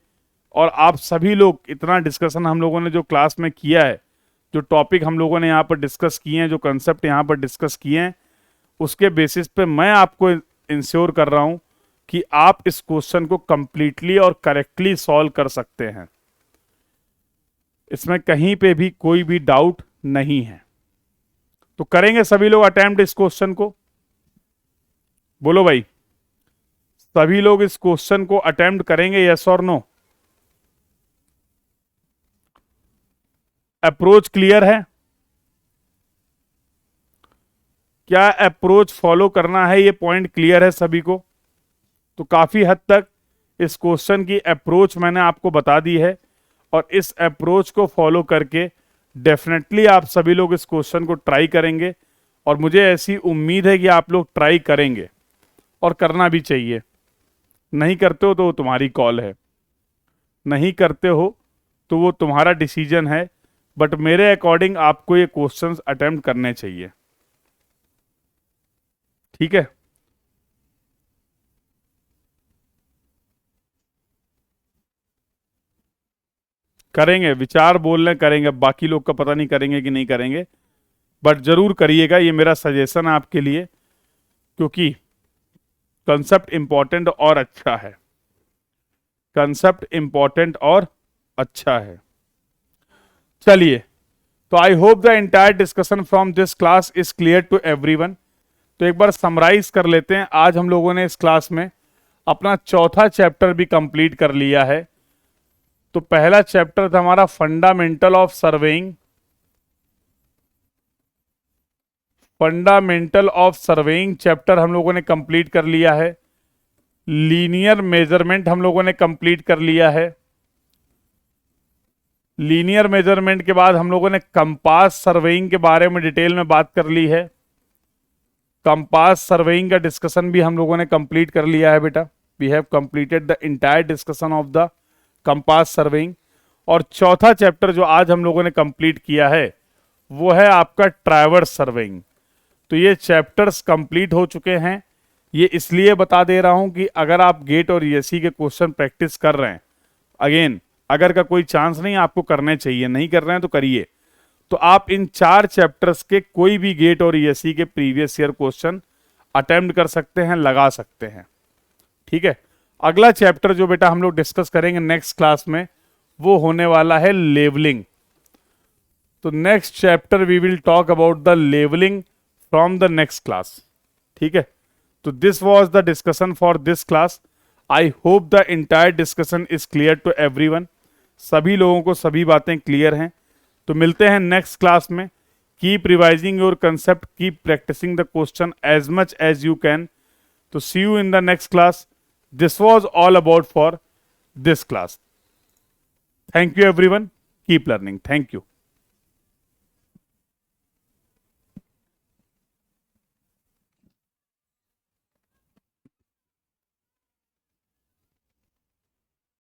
और आप सभी लोग, इतना डिस्कशन हम लोगों ने जो क्लास में किया है, जो टॉपिक हम लोगों ने यहाँ पर डिस्कस किए हैं, जो कंसेप्ट यहाँ पर डिस्कस किए हैं, उसके बेसिस पे मैं आपको इंश्योर कर रहा हूं कि आप इस क्वेश्चन को कंप्लीटली और करेक्टली सॉल्व कर सकते हैं। इसमें कहीं पे भी कोई भी डाउट नहीं है। तो करेंगे सभी लोग अटेम्प्ट इस क्वेश्चन को? बोलो भाई, सभी लोग इस क्वेश्चन को अटेम्प्ट करेंगे, यस और नो? अप्रोच क्लियर है? क्या अप्रोच फॉलो करना है, ये पॉइंट क्लियर है सभी को? तो काफी हद तक इस क्वेश्चन की अप्रोच मैंने आपको बता दी है, और इस अप्रोच को फॉलो करके डेफिनेटली आप सभी लोग इस क्वेश्चन को ट्राई करेंगे। और मुझे ऐसी उम्मीद है कि आप लोग ट्राई करेंगे, और करना भी चाहिए। नहीं करते हो तो वो तुम्हारी कॉल है, नहीं करते हो तो वो तुम्हारा डिसीजन है, बट मेरे अकॉर्डिंग आपको ये क्वेश्चंस अटेम्प्ट करने चाहिए। ठीक है? करेंगे, विचार बोल रहे करेंगे, अब बाकी लोग का पता नहीं करेंगे कि नहीं करेंगे। बट जरूर करिएगा, ये मेरा सजेशन है आपके लिए, क्योंकि कंसेप्ट इंपॉर्टेंट और अच्छा है, कंसेप्ट इंपॉर्टेंट और अच्छा है। चलिए, तो I hope the entire discussion from this class is clear to everyone. तो एक बार समराइज कर लेते हैं। आज हम लोगों ने इस क्लास में अपना चौथा चैप्टर भी कंप्लीट कर लिया है। तो पहला चैप्टर था हमारा fundamental of surveying, fundamental of surveying chapter हम लोगों ने कंप्लीट कर लिया है। लीनियर मेजरमेंट हम लोगों ने कंप्लीट कर लिया है। लीनियर मेजरमेंट के बाद हम लोगों ने कंपास सर्वेइंग के बारे में डिटेल में बात कर ली है। कंपास सर्वेइंग का डिस्कशन भी हम लोगों ने कंप्लीट कर लिया है बेटा। We have completed the entire discussion of the compass surveying. और चौथा चैप्टर जो आज हम लोगों ने कंप्लीट किया है वो है आपका ट्रैवर्स सर्वेइंग। तो ये चैप्टर्स कंप्लीट हो चुके हैं। ये इसलिए बता दे रहा हूं कि अगर आप गेट और ईएससी के क्वेश्चन प्रैक्टिस कर रहे हैं, अगेन अगर का कोई चांस नहीं, आपको करने चाहिए, नहीं कर रहे हैं तो करिए, तो आप इन 4 चैप्टर्स के कोई भी गेट और ईएससी के प्रीवियस ईयर क्वेश्चन अटेम्प्ट कर सकते हैं, लगा सकते हैं। ठीक है, अगला चैप्टर जो बेटा हम लोग डिस्कस करेंगे नेक्स्ट क्लास में वो होने वाला है लेवलिंग। तो next chapter we will talk about the levelling from the next class. ठीक है, तो this was the discussion for this class. I hope the entire discussion is clear to everyone. सभी लोगों को सभी बातें क्लियर हैं। तो मिलते हैं नेक्स्ट क्लास में। Keep revising your concept, keep practicing the question as much as you can. तो see you in the next class. This was all about for this class. Thank you everyone, keep learning. Thank you.